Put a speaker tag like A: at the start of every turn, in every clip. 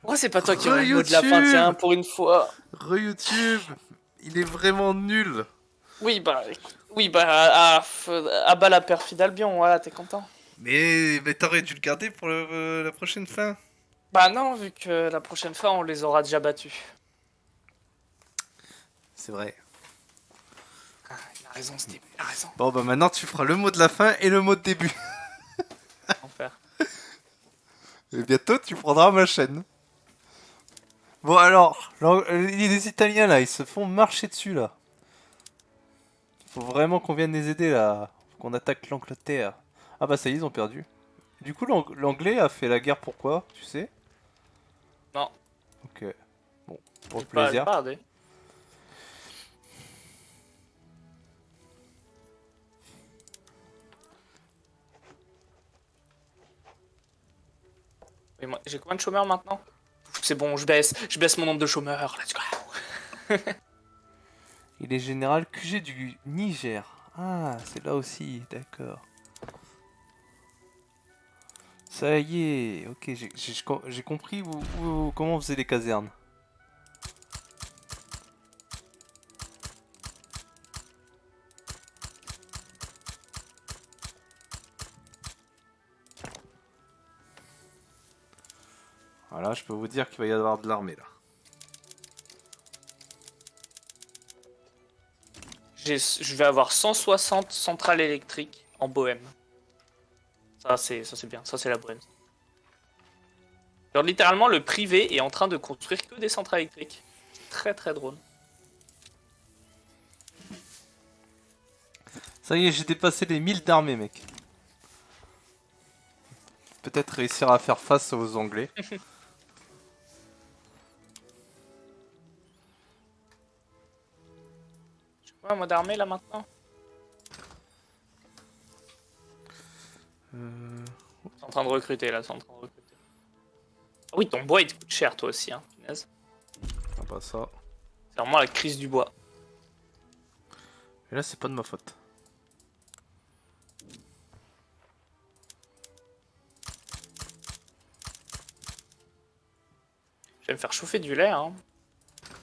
A: Pourquoi c'est pas toi qui aurais le mot de la fin, tiens, pour une fois?
B: Re-YouTube, il est vraiment nul.
A: Oui, bah, écoute, oui, bah, à bas la perfide Albion, voilà, t'es content.
B: Mais t'aurais dû le garder pour la prochaine fin.
A: Bah non, vu que la prochaine fois, on les aura déjà battus.
B: C'est vrai.
A: Ah, il a raison, Steve, il a raison.
B: Bon bah maintenant tu feras le mot de la fin et le mot de début.
A: Enfer.
B: Et bientôt tu prendras ma chaîne. Bon alors, les Italiens là, ils se font marcher dessus là. Faut vraiment qu'on vienne les aider là. Faut qu'on attaque l'Angleterre. Ah bah ça y est, ils ont perdu. Du coup l'anglais a fait la guerre pourquoi, tu sais?
A: Non,
B: Ok. Bon, pour le
A: j'ai
B: plaisir.
A: pas regardé. Mais moi, j'ai combien de chômeurs maintenant? C'est bon, je baisse mon nombre de chômeurs, let's go.
B: Il est général QG du Niger. Ah, c'est là aussi, d'accord. Ça y est, ok, j'ai compris comment on faisait les casernes. Voilà, je peux vous dire qu'il va y avoir de l'armée là.
A: Je vais avoir 160 centrales électriques en Bohème. Ça c'est bien, ça c'est la Bohème. Genre littéralement le privé est en train de construire que des centrales électriques. Très très drôle.
B: Ça y est, j'ai dépassé les 1000 d'armée, mec. Peut-être réussir à faire face aux Anglais.
A: Je sais pas, un mode d'armée là maintenant. C'est en train de recruter là, c'est en train de recruter. Ah oui, ton bois il te coûte cher toi aussi, hein, punaise.
B: Ah bah ça.
A: C'est vraiment la crise du bois.
B: Et là, c'est pas de ma faute.
A: Je vais me faire chauffer du lait, hein.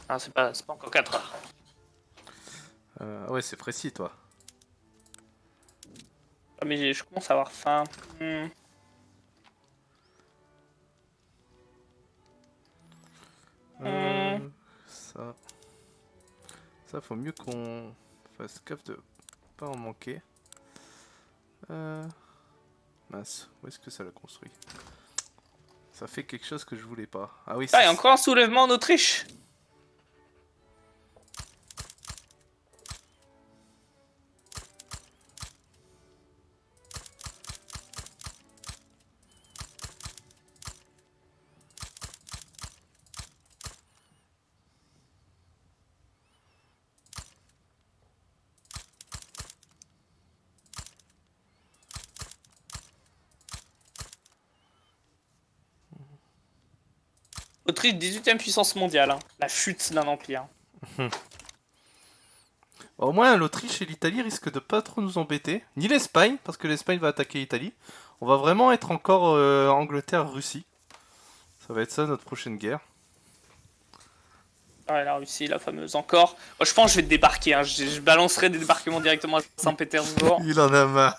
A: Ah, c'est pas encore 4 heures.
B: Ouais, c'est précis, toi.
A: Ah, mais je commence à avoir faim. Hmm.
B: Ça. Ça, faut mieux qu'on fasse gaffe de pas en manquer. Mince, où est-ce que ça l'a construit? Ça fait quelque chose que je voulais pas. Ah oui,
A: Ah,
B: c'est...
A: il y a encore un soulèvement en Autriche. Autriche, 18ème puissance mondiale. Hein. La chute d'un empire.
B: Au moins, l'Autriche et l'Italie risquent de pas trop nous embêter. Ni l'Espagne, parce que l'Espagne va attaquer l'Italie. On va vraiment être encore Angleterre-Russie. Ça va être ça notre prochaine guerre.
A: Ouais, la Russie, la fameuse encore. Moi, je pense que je vais débarquer. Hein. Je balancerai des débarquements directement à Saint-Pétersbourg.
B: Il en a marre.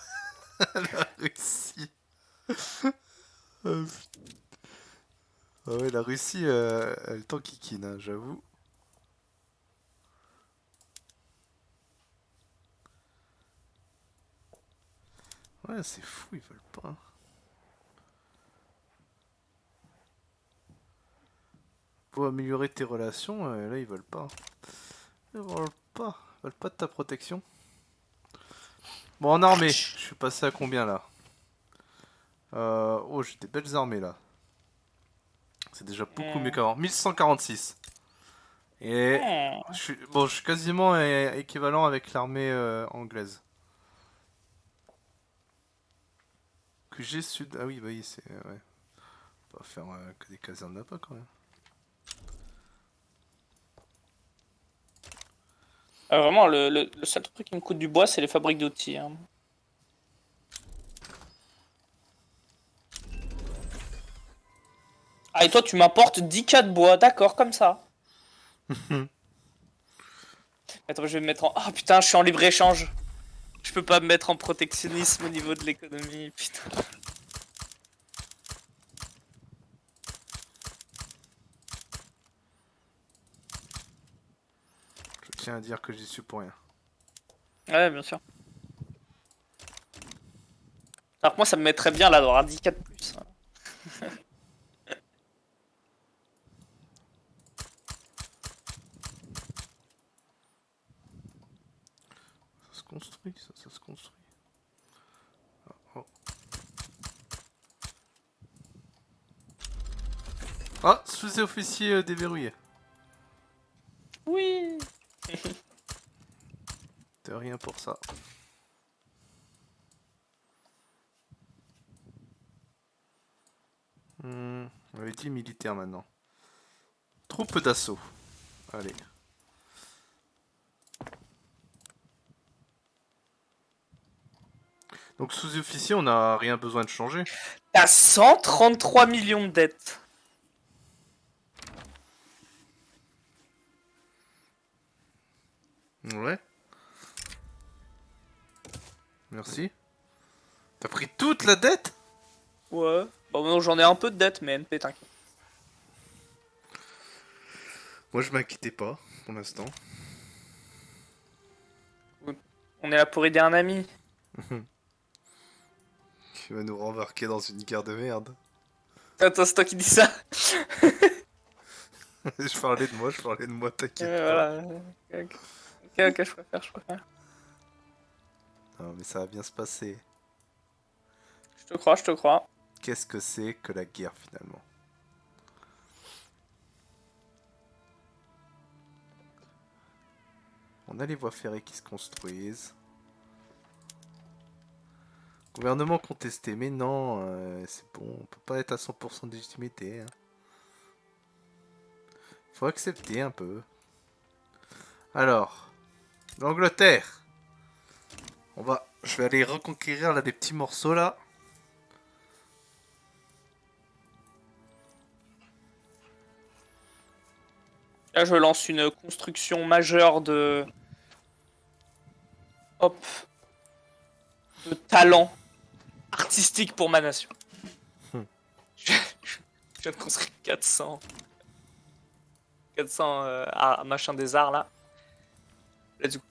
B: La Russie. Ah ouais, la Russie, elle t'enquiquine, hein, j'avoue. Ouais, c'est fou, ils veulent pas. Pour améliorer tes relations, là, ils veulent pas. Ils veulent pas. Ils veulent pas de ta protection. Bon, en armée, je suis passé à combien là? Oh, j'ai des belles armées là. C'est déjà beaucoup mieux qu'avant. 1146. Et bon, je suis quasiment équivalent avec l'armée anglaise. QG Sud. Ah oui, bah oui, c'est. Ouais. On va faire que des casernes là-bas quand même.
A: Vraiment, le seul truc qui me coûte du bois, c'est les fabriques d'outils. Hein. Ah, et toi, tu m'apportes 10K de bois, d'accord, comme ça. Attends, je vais me mettre en... Ah putain, je suis en libre-échange. Je peux pas me mettre en protectionnisme au niveau de l'économie, putain.
B: Je tiens à dire que j'y suis pour rien.
A: Ouais, bien sûr. Alors que moi, ça me mettrait bien là d'avoir 10K de plus.
B: Ça se construit, ça se construit. Oh, oh. Ah, sous-officier déverrouillé.
A: Oui.
B: De rien pour ça. On avait dit militaire maintenant. Troupe d'assaut. Allez. Donc sous-officier, on n'a rien besoin de changer.
A: T'as 133 millions de dettes.
B: Ouais. Merci. T'as pris toute la dette?
A: Ouais. Bon, non, j'en ai un peu de dettes, mais NP, t'inquiète.
B: Moi, je m'inquiétais pas, pour l'instant.
A: On est là pour aider un ami.
B: Tu vas nous rembarquer dans une guerre de merde.
A: Attends, c'est toi qui dis ça.
B: Je parlais de moi, t'inquiète pas.
A: Voilà. Ok, je préfère.
B: Non, mais ça va bien se passer.
A: Je te crois.
B: Qu'est-ce que c'est que la guerre, finalement? On a les voies ferrées qui se construisent. Gouvernement contesté, mais non, c'est bon, on peut pas être à 100% de légitimité. Hein. Faut accepter un peu. Alors, l'Angleterre. Je vais aller reconquérir là des petits morceaux là.
A: Là, je lance une construction majeure de... Hop. De talent artistique pour ma nation. Je viens de construire 400 machin des arts là. Let's go.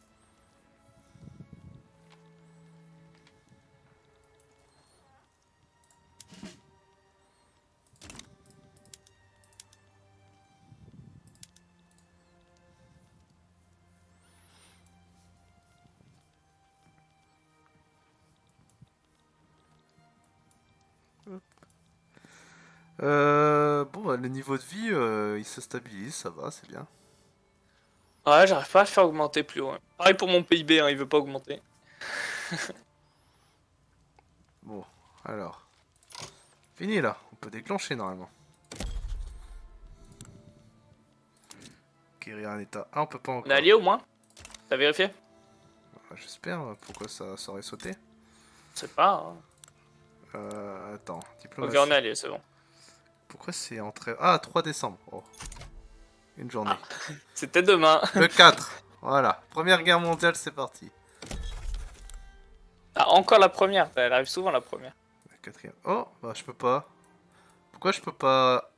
B: Bon, bah, le niveau de vie, il se stabilise, ça va, c'est bien.
A: Ouais, j'arrive pas à le faire augmenter plus haut. Hein. Pareil pour mon PIB, hein, il veut pas augmenter.
B: Bon, alors. Fini là, on peut déclencher normalement. Guérir un état. Ah, on peut pas
A: On est
B: encore.
A: alliés au moins? T'as vérifié?
B: J'espère, pourquoi ça aurait sauté.
A: Je sais pas. Hein.
B: Attends,
A: Ok,
B: diplomatie.
A: on est alliés, c'est bon.
B: Pourquoi c'est entré. Ah, 3 décembre. Oh. Une journée.
A: C'était demain.
B: Le 4. Voilà. Première guerre mondiale, c'est parti.
A: Ah, encore la première. Elle arrive souvent la première.
B: La quatrième. Oh, bah je peux pas. Pourquoi je peux pas.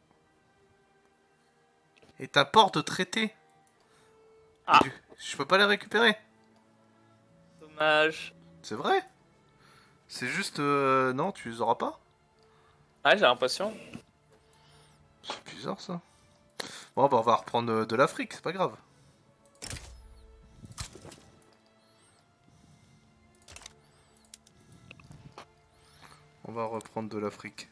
B: Est un port de traité.
A: Ah.
B: Je peux pas les récupérer.
A: Dommage.
B: C'est vrai. C'est juste. Non, tu les auras pas.
A: Ouais, j'ai l'impression.
B: C'est bizarre ça. Bon, bah on va reprendre de l'Afrique, c'est pas grave. On va reprendre de l'Afrique.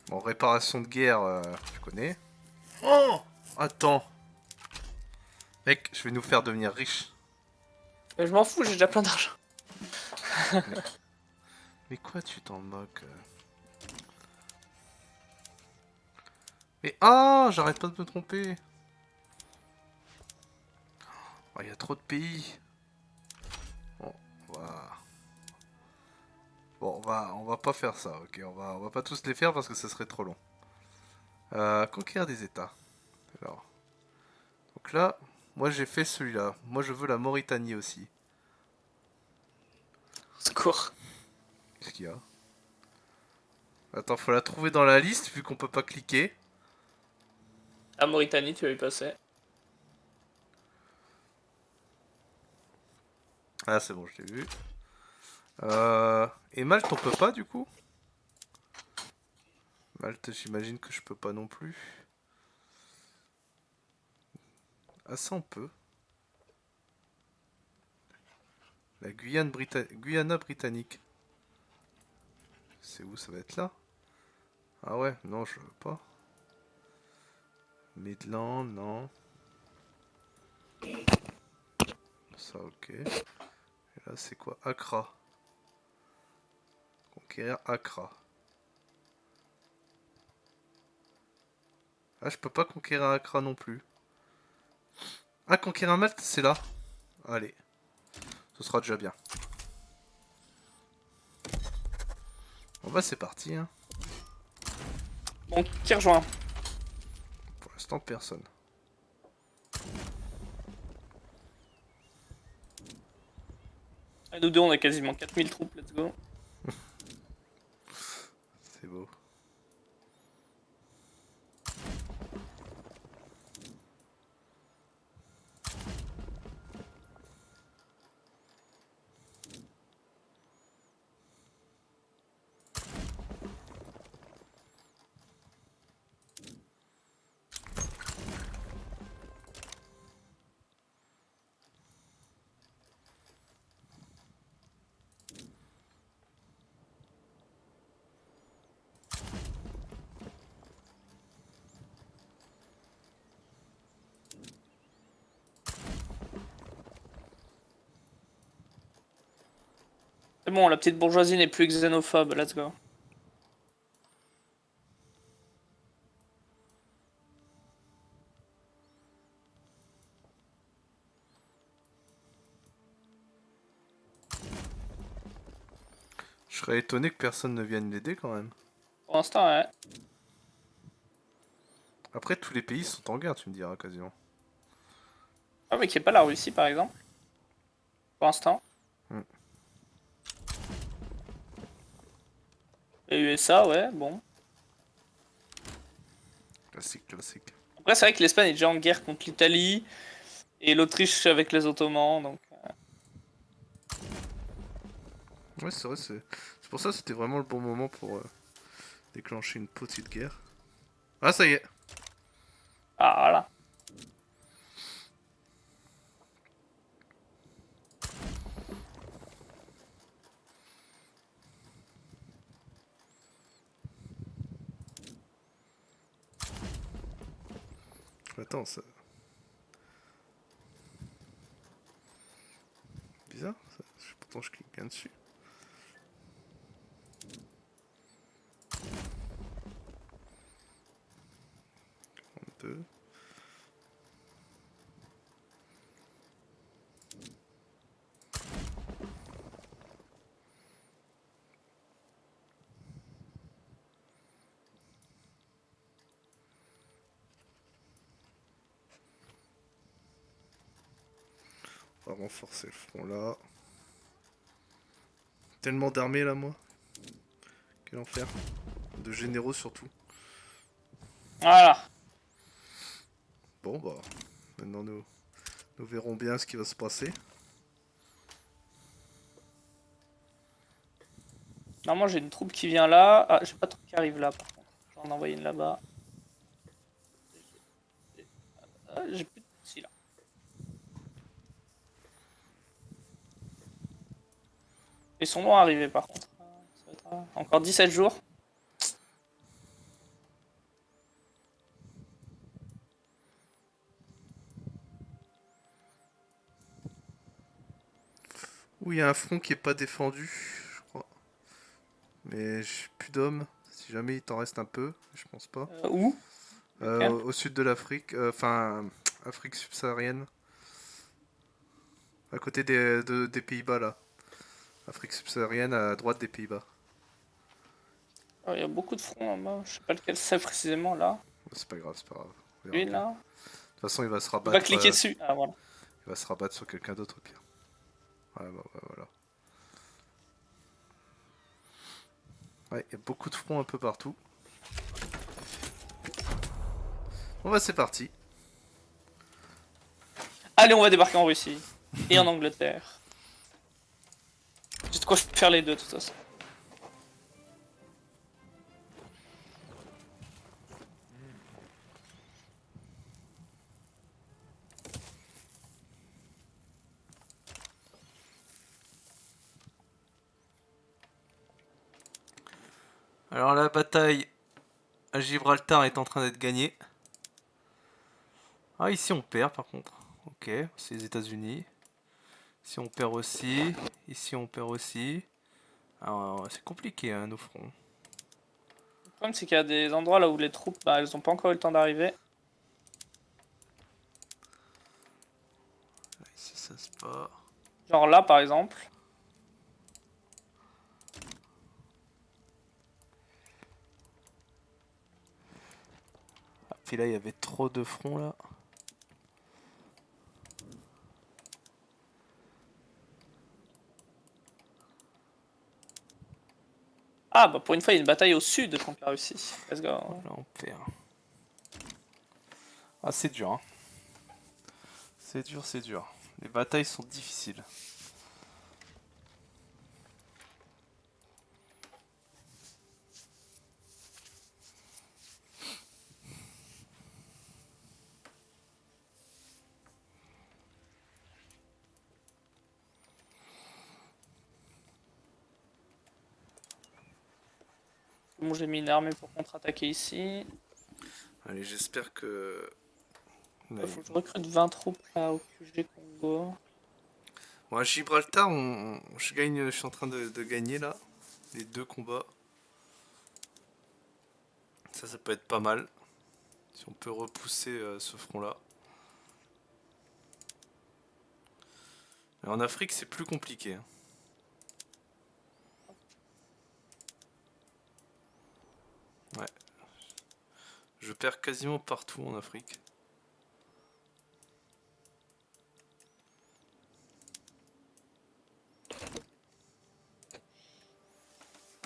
B: Bon, réparation de guerre, tu connais. Oh, attends. Mec, je vais nous faire devenir riches.
A: Mais je m'en fous, j'ai déjà plein d'argent.
B: Mais quoi, tu t'en moques Mais ah, j'arrête pas de me tromper. Oh, y a trop de pays. Bon, on va pas faire ça, ok. On va pas tous les faire parce que ce serait trop long. Conquérir des États. Alors, donc là, moi j'ai fait celui-là. Moi je veux la Mauritanie aussi.
A: Secours.
B: Qu'est-ce qu'il y a? Attends, faut la trouver dans la liste vu qu'on peut pas cliquer.
A: La Mauritanie, tu vas y passer.
B: Ah c'est bon, je l'ai vu. Et Malte on peut pas du coup? Malte j'imagine que je peux pas non plus. Ah ça on peut. La Guyana britannique. C'est où ça va être là? Ah ouais, non je veux pas. Midland, non. Ça ok. Et là c'est quoi? Accra. Conquérir Accra. Ah je peux pas conquérir Accra non plus. Ah conquérir Malte c'est là. Allez, ce sera déjà bien. Bon bah c'est parti hein.
A: Bon, qui rejoint?
B: Pour l'instant personne.
A: Et nous deux, on a quasiment 4000 troupes, let's go.
B: C'est beau.
A: C'est bon, la petite bourgeoisie n'est plus xénophobe, let's go.
B: Je serais étonné que personne ne vienne l'aider quand même.
A: Pour l'instant, ouais.
B: Après tous les pays sont en guerre tu me diras quasiment.
A: Ah, mais qui est pas la Russie, par exemple. Pour l'instant.
B: Hmm.
A: Et USA, ouais, bon.
B: Classique, classique.
A: Après, c'est vrai que l'Espagne est déjà en guerre contre l'Italie. Et l'Autriche avec les Ottomans, donc...
B: Ouais c'est vrai, c'est pour ça que c'était vraiment le bon moment pour déclencher une petite guerre. Ah ça y est.
A: Ah, voilà.
B: Attends, ça... Bizarre, ça... pourtant je clique bien dessus. Deux. On va renforcer le front là. Tellement d'armées là moi. Quel enfer. De généraux surtout.
A: Voilà.
B: Bon bah, maintenant nous verrons bien ce qui va se passer.
A: Normalement, j'ai une troupe qui vient là. Ah, j'ai pas de troupe qui arrive là, par contre. Je vais en envoyer une là-bas. Ah, j'ai plus de... Si, là. Ils sont loin arrivés, par contre. Ça va être, encore 17 jours.
B: Ouh, il y a un front qui est pas défendu, je crois. Mais j'ai plus d'hommes. Si jamais il t'en reste un peu, je pense pas.
A: Où? Lequel?
B: Au sud de l'Afrique, enfin Afrique subsaharienne. À côté des Pays-Bas là. Afrique subsaharienne à droite des Pays-Bas.
A: Oh, il y a beaucoup de fronts là-bas. Je sais pas lequel c'est précisément là.
B: C'est pas grave, c'est pas grave. On verra
A: Lui
B: bien.
A: là.
B: De toute façon, il va se
A: On va
B: rabattre.
A: cliquer dessus. Ah voilà.
B: Il va se rabattre sur quelqu'un d'autre au pire. Ouais, bah, ouais, voilà. Ouais, il y a beaucoup de fronts un peu partout. Bon bah c'est parti.
A: Allez, on va débarquer en Russie. Et en Angleterre. J'ai de quoi faire les deux de toute façon.
B: Alors la bataille à Gibraltar est en train d'être gagnée. Ah ici on perd par contre. Ok, c'est les États-Unis. Ici on perd aussi. Ici on perd aussi. Alors c'est compliqué hein, nos fronts.
A: Le problème, c'est qu'il y a des endroits là où les troupes, bah, elles ont pas encore eu le temps d'arriver.
B: Ici ça se passe.
A: Genre là, par exemple.
B: Ah, puis là il y avait trop de fronts là.
A: Ah, bah pour une fois, il y a une bataille au sud contre la Russie. Let's go.
B: Là on perd. Ah c'est dur hein. C'est dur, c'est dur. Les batailles sont difficiles.
A: Bon, j'ai mis une armée pour contre-attaquer ici.
B: Allez, j'espère que...
A: Faut que je recrute 20 troupes là au QG Congo.
B: Bon, à Gibraltar, je suis en train de gagner là. Les deux combats. Ça peut être pas mal. Si on peut repousser ce front-là. Mais en Afrique, c'est plus compliqué, hein. Ouais. Je perds quasiment partout en Afrique.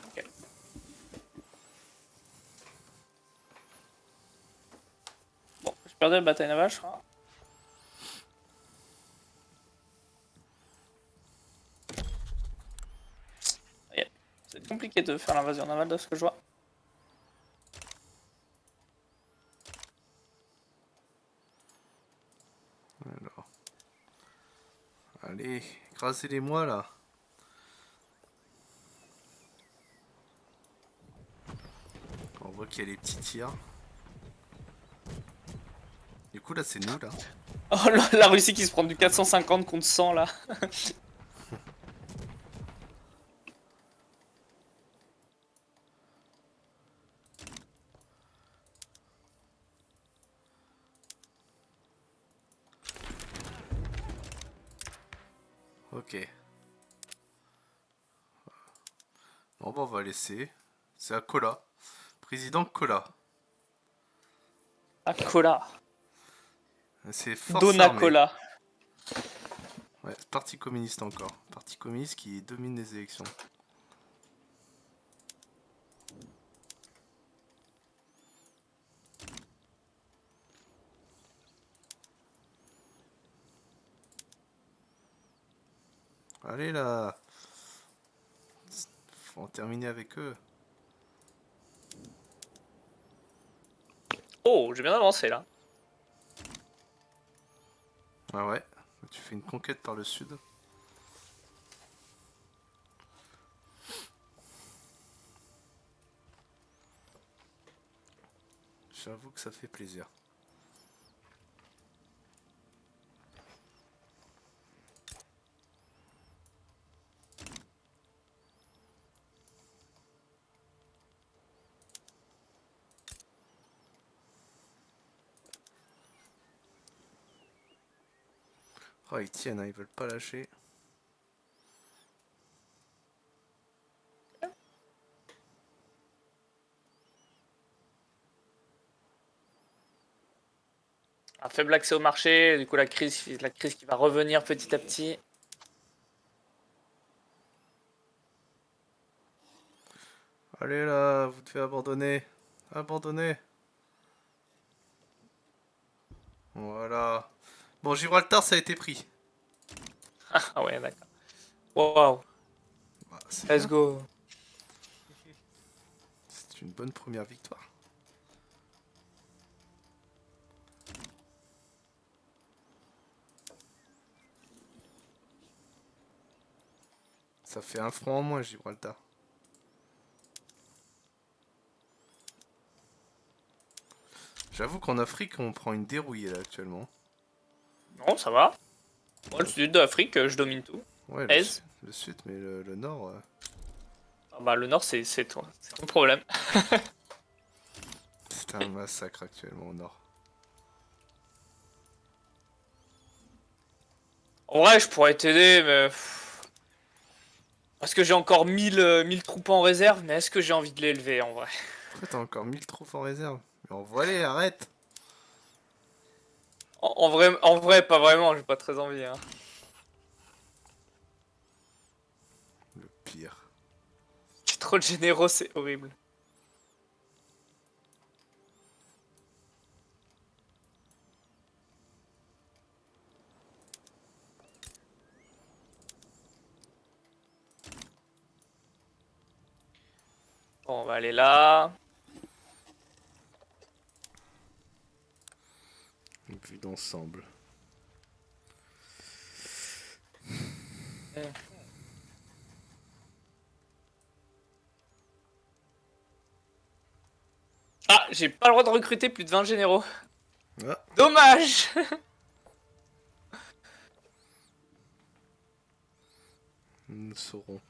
A: Ok. Bon, j'ai perdu la bataille navale, je crois. Yeah. C'est compliqué de faire l'invasion navale de ce que je vois.
B: Alors. Allez, écrasez-les-moi là. On voit qu'il y a les petits tirs. Du coup là c'est nous là.
A: Oh, la Russie qui se prend du 450 contre 100 là.
B: Ok. Bon bah on va laisser. C'est à Kola. Président Kola.
A: À Kola.
B: C'est force armée.
A: Donacola.
B: Ouais, parti communiste encore. Parti communiste qui domine les élections. Allez là. Faut en terminer avec eux.
A: Oh, j'ai bien avancé là.
B: Ah ouais. Tu fais une conquête par le sud. J'avoue que ça fait plaisir. Oh, ils tiennent, hein, ils veulent pas lâcher.
A: Un faible accès au marché, du coup la crise qui va revenir petit à petit.
B: Allez là, vous devez abandonner. Abandonner. Voilà. Bon, Gibraltar, ça a été pris.
A: Ah ouais, d'accord. Waouh,
B: Bah, c'est
A: let's
B: bien.
A: go.
B: C'est une bonne première victoire. Ça fait un franc en moins, Gibraltar. J'avoue qu'en Afrique, on prend une dérouille là actuellement.
A: Non, ça va. Moi, le sud de l'Afrique, je domine tout.
B: Ouais,
A: Aise.
B: le sud, mais le nord.
A: Ah bah, le nord, c'est toi. C'est ton problème.
B: C'est un massacre actuellement au nord.
A: En vrai, je pourrais t'aider, mais. Parce que j'ai encore 1000 troupes en réserve, mais est-ce que j'ai envie de l'élever en vrai?
B: Pourquoi t'as encore 1000 troupes en réserve? Mais envoie-les, arrête!
A: En vrai, pas vraiment, j'ai pas très envie. Hein.
B: Le pire.
A: Je suis trop généreux, c'est horrible. Bon, on va aller là.
B: Une vue d'ensemble.
A: Hmm. Ah, j'ai pas le droit de recruter plus de 20 généraux.
B: Ah,
A: Dommage.
B: nous saurons.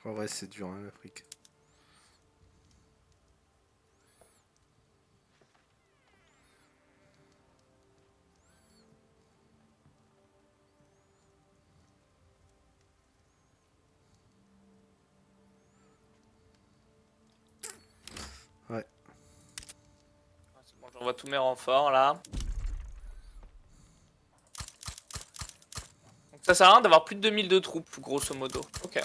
B: En vrai, c'est dur, hein, l'Afrique. Ouais.
A: C'est bon, j'envoie tous mes renforts là. Donc ça sert à rien d'avoir plus de 2000 de troupes, grosso modo. Ok.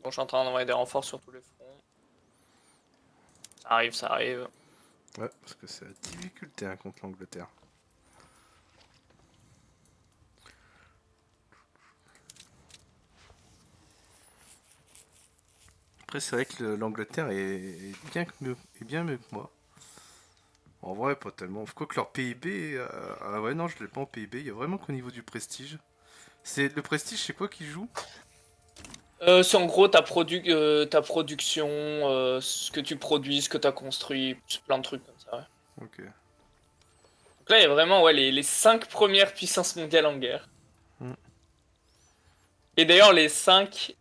A: Bon, je suis en train d'envoyer des renforts sur tous les fronts. Ça arrive, ça arrive.
B: Ouais, parce que c'est la difficulté hein, contre l'Angleterre. Après, c'est vrai que l'Angleterre est bien mieux que moi. En vrai, pas tellement. Quoi que leur PIB. Ah ouais, non, je l'ai pas en PIB. Il y a vraiment qu'au niveau du prestige. C'est le prestige, c'est quoi qui joue?
A: C'est en gros ta production, ce que tu produis, ce que tu as construit, c'est plein de trucs comme ça. Ouais.
B: Ok.
A: Donc là, il y a vraiment ouais, les 5 premières puissances mondiales en guerre.
B: Hmm.
A: Et d'ailleurs, les 5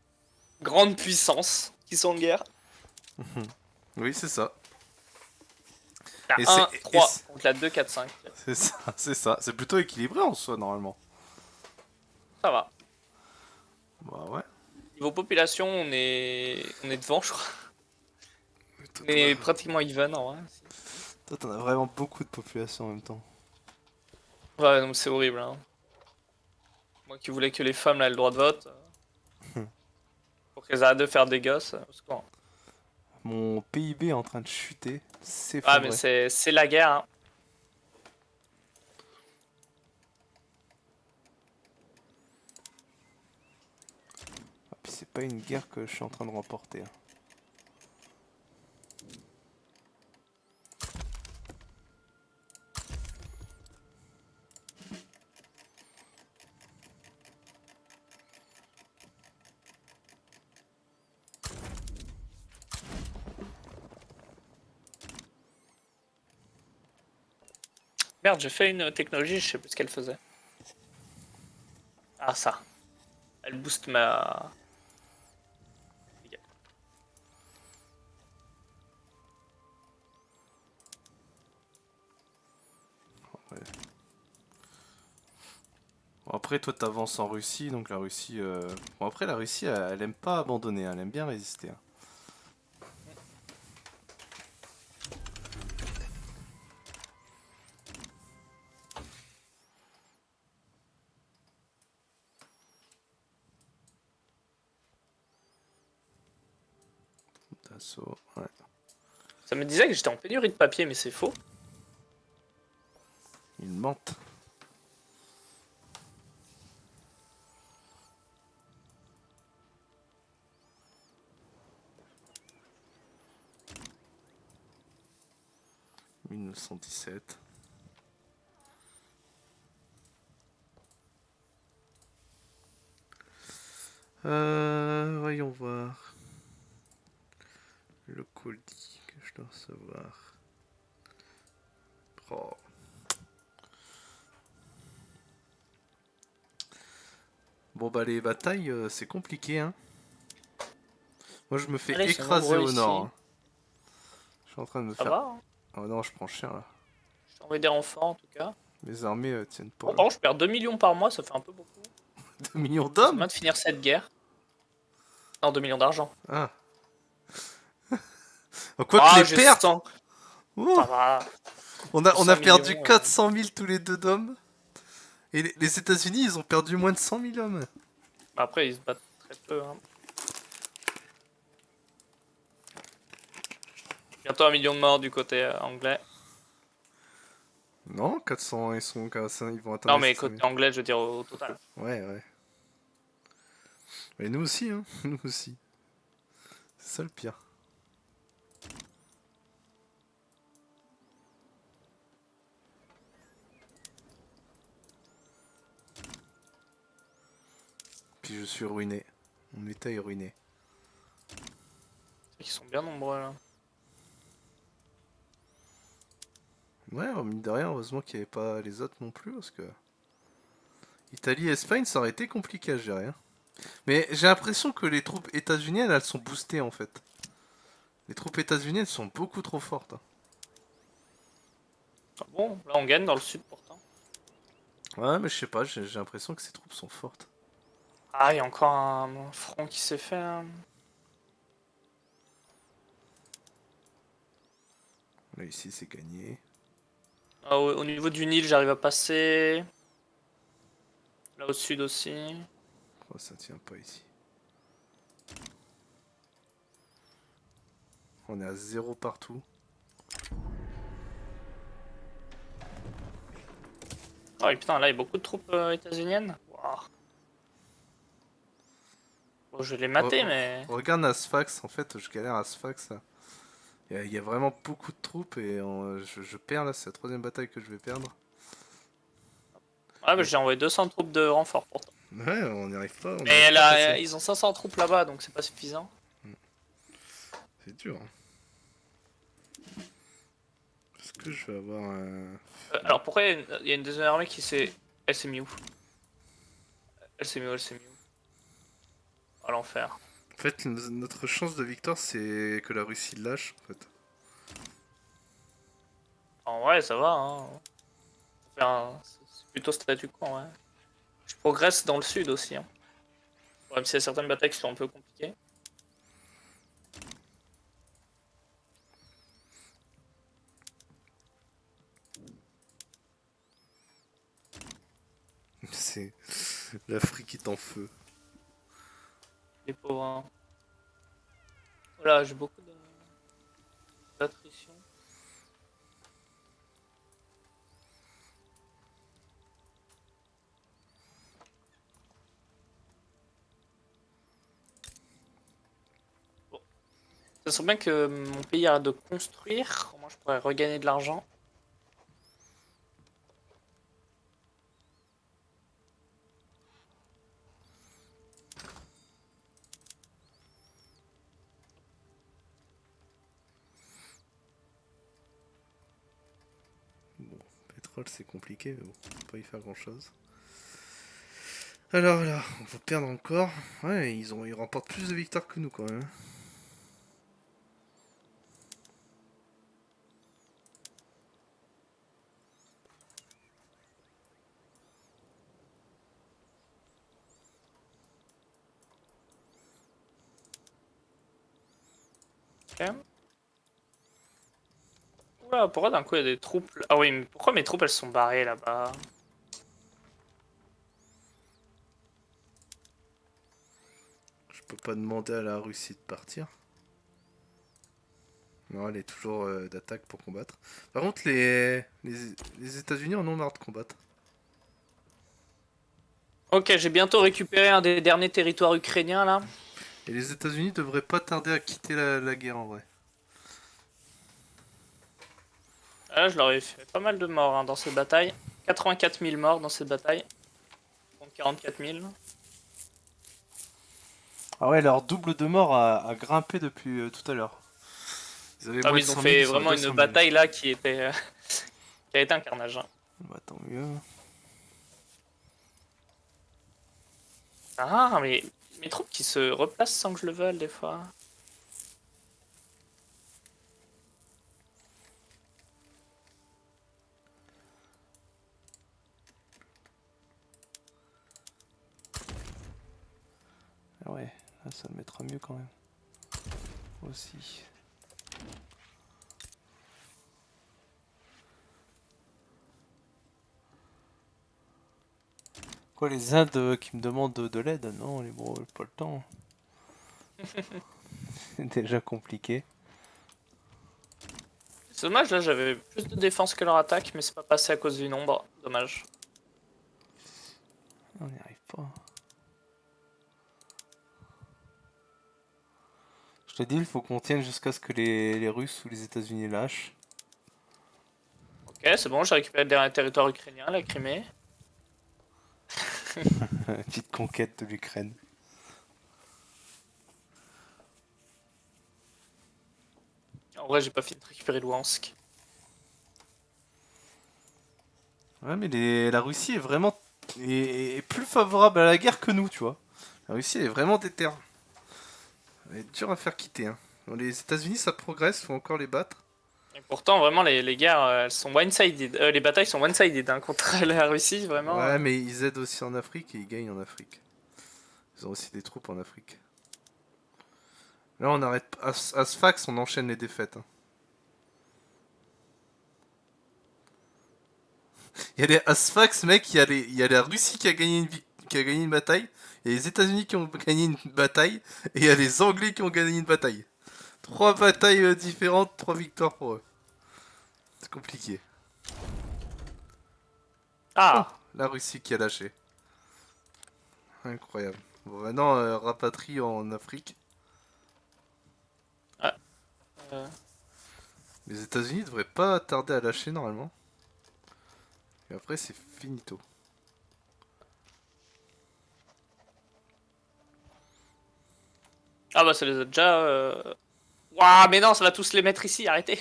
A: grandes puissances qui sont en guerre.
B: Oui, c'est ça.
A: La
B: Et c'est
A: 1, 3 contre la 2, 4, 5.
B: c'est ça, c'est ça. C'est plutôt équilibré en soi, normalement.
A: Ça va.
B: Bah ouais.
A: Niveau population, on est devant, je crois.
B: Mais
A: On est pratiquement even en vrai.
B: toi, t'en as vraiment beaucoup de population en même temps.
A: Ouais, donc c'est horrible. Hein. Moi qui voulais que les femmes là, aient le droit de vote, pour qu'elles arrêtent de faire des gosses. Au secours.
B: Mon PIB est en train de chuter,
A: Ah, mais
B: s'effondrer.
A: c'est la guerre. Hein.
B: Ah, puis c'est pas une guerre que je suis en train de remporter. Hein.
A: Merde, j'ai fait une technologie, je sais plus ce qu'elle faisait. Ah, ça. Elle booste ma...
B: Ouais. Bon, après, toi, t'avances en Russie, donc la Russie... Bon, après, la Russie, elle aime pas abandonner, hein, elle aime bien résister. Hein. Dassault, ouais.
A: Ça me disait que j'étais en pénurie de papier, mais c'est faux.
B: Ils mentent. « 1917. » Voyons voir. Le colis que je dois recevoir. Oh. Bon bah les batailles, c'est compliqué, hein. Moi je me fais
A: Allez, ils sont
B: écraser
A: nombreux
B: au nord.
A: ici.
B: Hein. Je suis en train de me
A: Ça
B: faire...
A: va, hein.
B: Oh non, je prends cher là.
A: Je t'ai envoyé des renforts en tout cas.
B: Mes armées tiennent pas
A: Bon,
B: là.
A: par contre, je perds 2 millions par mois, ça fait un peu beaucoup.
B: 2 millions
A: Ça serait
B: d'hommes.
A: bien de finir cette guerre. Non, 2 millions d'argent.
B: Ah. Quoi que
A: Ah,
B: les
A: j'ai
B: pertes.
A: 100.
B: Oh.
A: Ça va.
B: On a
A: 100
B: perdu
A: millions.
B: 400 000 tous les deux d'hommes. Et les États-Unis, ils ont perdu moins de 100 000 hommes.
A: Après, ils se battent très peu. Hein. Bientôt 1 million de morts du côté anglais.
B: Non, 400, ils vont atteindre
A: Non,
B: les
A: mais
B: 500 000.
A: côté anglais, je veux dire au total.
B: Ouais, ouais. Mais nous aussi, hein. Nous aussi. C'est ça le pire. Puis je suis ruiné. Mon état est ruiné.
A: Ils sont bien nombreux là.
B: Ouais, mine de rien, heureusement qu'il n'y avait pas les autres non plus, parce que... Italie et Espagne, ça aurait été compliqué à gérer. Hein. Mais j'ai l'impression que les troupes états-uniennes, elles sont boostées en fait. Les troupes états-uniennes sont beaucoup trop fortes. Hein.
A: Ah bon, là on gagne dans le sud pourtant.
B: Ouais, mais je sais pas, j'ai l'impression que ces troupes sont fortes.
A: Ah, il y a encore un front qui s'est fait. Là.
B: Là, ici, c'est gagné.
A: Ah, au niveau du Nil, j'arrive à passer. Là au sud aussi.
B: Oh, ça tient pas ici. On est à 0 partout.
A: Oh et putain, là il y a beaucoup de troupes états-uniennes. Wow. Bon, je vais les mater, mais.
B: Regarde Asfax, en fait, je galère à Sfax. Il y a vraiment beaucoup de troupes et je perds là, c'est la troisième bataille que je vais perdre.
A: Ouais, mais
B: Et-
A: j'ai envoyé 200 troupes de renfort pourtant.
B: Ouais, on n'y arrive pas, on n'y
A: Mais
B: arrive pas à
A: là,
B: passer.
A: ils ont 500 troupes là-bas, donc c'est pas suffisant.
B: C'est dur. Hein. Est-ce que je vais avoir un...
A: Alors pourquoi il y a une deuxième armée qui s'est. Elle s'est mis où? Elle s'est mis où? Elle s'est mis où? À l'enfer.
B: En fait, notre chance de victoire, c'est que la Russie lâche, en fait.
A: En vrai, ça va, hein. C'est plutôt statu quo, ouais. Je progresse dans le sud aussi, hein. Même s'il y a certaines batailles qui sont un peu compliquées.
B: C'est... L'Afrique est en feu.
A: Les pauvres, hein. Voilà, j'ai beaucoup d'attrition. Bon. Ça serait bien que mon pays arrête de construire. Moi, je pourrais regagner de l'argent.
B: Bon, pétrole, c'est compliqué, mais bon, on peut pas y faire grand-chose. Alors là, on va perdre encore. Ouais, ils remportent plus de victoires que nous quand même.
A: Ok. Oula, pourquoi d'un coup il y a des troupes? Ah oui, mais pourquoi mes troupes elles sont barrées là-bas?
B: Je peux pas demander à la Russie de partir. Non, elle est toujours d'attaque pour combattre. Par contre, les États-Unis en ont marre de combattre.
A: Ok, j'ai bientôt récupéré un des derniers territoires ukrainiens là.
B: Et les États-Unis devraient pas tarder à quitter la guerre en vrai.
A: Là, je leur ai fait pas mal de morts hein, dans cette bataille. 84 000 morts dans cette bataille. Contre 44 000.
B: Ah ouais, leur double de mort a grimpé depuis tout à l'heure. Ils avaient
A: Ah
B: moins
A: oui,
B: de
A: ils ont
B: 100 000,
A: fait
B: ils sont à
A: vraiment une
B: 200 000.
A: bataille là qui était qui a été un carnage, hein.
B: Bah tant mieux.
A: Ah, mais mes troupes qui se replacent sans que je le veuille des fois.
B: Ah ouais, là ça me mettra mieux quand même. Aussi. Quoi, les Indes qui me demandent de l'aide? Non, les bros, pas le temps. C'est déjà compliqué.
A: C'est dommage, là j'avais plus de défense que leur attaque, mais c'est pas passé à cause du nombre. Dommage.
B: On n'y arrive pas. Je te dis, il faut qu'on tienne jusqu'à ce que les Russes ou les États-Unis lâchent.
A: Ok, c'est bon, j'ai récupéré le dernier territoire ukrainien, la Crimée.
B: Petite conquête de l'Ukraine.
A: En vrai, j'ai pas fini de récupérer Louhansk.
B: Ouais, mais la Russie est vraiment est plus favorable à la guerre que nous, tu vois. La Russie est vraiment déter. Elle est dure à faire quitter. Hein. Bon, les États-Unis, ça progresse, faut encore les battre.
A: Et pourtant, vraiment, les guerres, elles sont one-sided. Les batailles sont one-sided hein, contre la Russie, vraiment.
B: Ouais, mais ils aident aussi en Afrique et ils gagnent en Afrique. Ils ont aussi des troupes en Afrique. Là, on arrête. À Sfax, on enchaîne les défaites. Hein. Il y a les Asfax, mec, il y a la Russie qui a gagné une bataille, il y a les États-Unis qui ont gagné une bataille, et il y a les Anglais qui ont gagné une bataille. Trois batailles différentes, trois victoires pour eux. C'est compliqué. Oh,
A: Ah!
B: la Russie qui a lâché. Incroyable. Bon, maintenant, rapatrie en Afrique.
A: Ah, euh,
B: Les États-Unis devraient pas tarder à lâcher normalement. Et après, c'est finito.
A: ah bah, ça les a déjà. Waouh, mais non, ça va tous les mettre ici, arrêtez!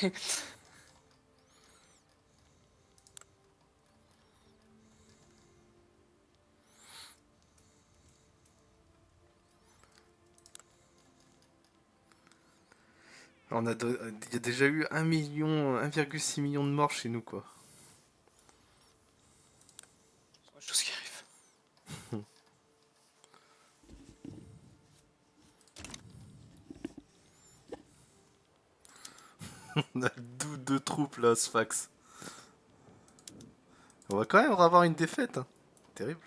B: Il y a déjà eu 1 million, 1,6 million de morts chez nous, quoi.
A: Chose qui arrive.
B: On a le doute de troupes là, Sfax. On va quand même avoir une défaite. Hein. Terrible.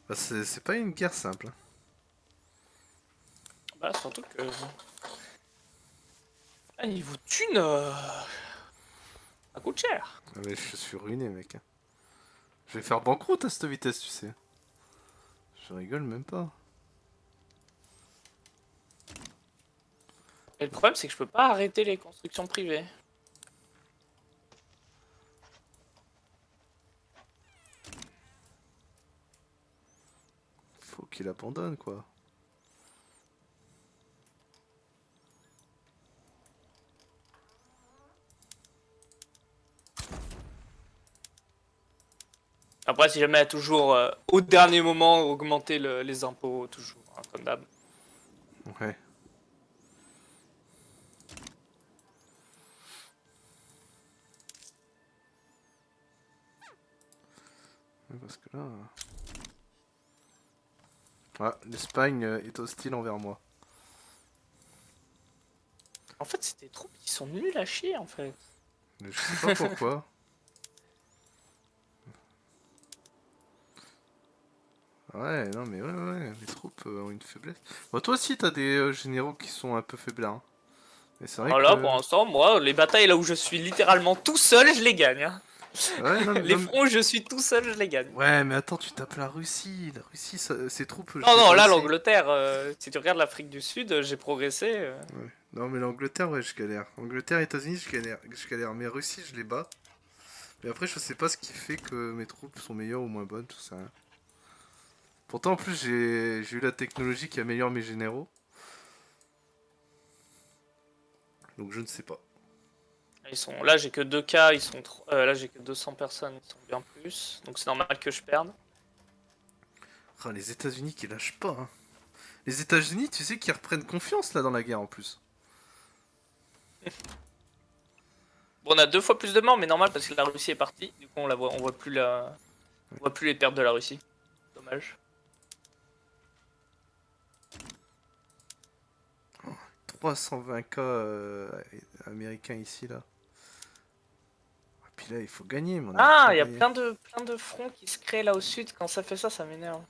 B: Bah, c'est pas une guerre simple. Hein.
A: Bah, surtout que. Ah, niveau thune, ça coûte cher.
B: Ah, mais je suis ruiné, mec. Hein. Je vais faire banqueroute à cette vitesse, tu sais. Je rigole même pas.
A: Et le problème, c'est que je peux pas arrêter les constructions privées.
B: Faut qu'il abandonne, quoi.
A: Après, si jamais, toujours au dernier moment, augmenter les impôts, toujours, hein, comme d'hab.
B: Ouais. Ouais, parce que là... Ah, l'Espagne est hostile envers moi.
A: En fait, c'est des troupes qui sont nuls à chier, en fait.
B: Mais je sais pas pourquoi. Ouais, non mais ouais, les troupes ont une faiblesse. Bon, toi aussi t'as des généraux qui sont un peu faiblards. Hein. Mais c'est vrai
A: Alors là, pour
B: que...
A: l'instant, moi, les batailles là où je suis littéralement tout seul, je les gagne. Hein.
B: Ouais, non,
A: Les
B: non,
A: fronts où je suis tout seul, je les gagne.
B: ouais, mais attends, tu tapes la Russie. La Russie, ses troupes, je
A: Non,
B: les
A: non,
B: vois
A: là,
B: aussi.
A: l'Angleterre, si tu regardes l'Afrique du Sud, j'ai progressé.
B: Ouais. Non, mais l'Angleterre, ouais, je galère. Angleterre, États-Unis, je galère. Mais Russie, je les bats. Mais après, je sais pas ce qui fait que mes troupes sont meilleures ou moins bonnes, tout ça. Pourtant, en plus, j'ai eu la technologie qui améliore mes généraux. Donc, je ne sais pas.
A: Là, j'ai que 2 cas, là, j'ai que 200 personnes, ils sont bien plus. Donc, c'est normal que je perde.
B: Ah, les États-Unis qui lâchent pas. Hein. Les États-Unis, tu sais, qui reprennent confiance là dans la guerre en plus.
A: Bon, on a 2 fois plus de morts, mais normal parce que la Russie est partie. Du coup, on voit plus les pertes de la Russie. Dommage.
B: 320 cas américains ici là. Et puis là, il faut gagner, mais on n'arrive
A: Ah,
B: pas à
A: il y a
B: gagner.
A: plein de fronts qui se créent là au sud. Quand ça fait ça m'énerve.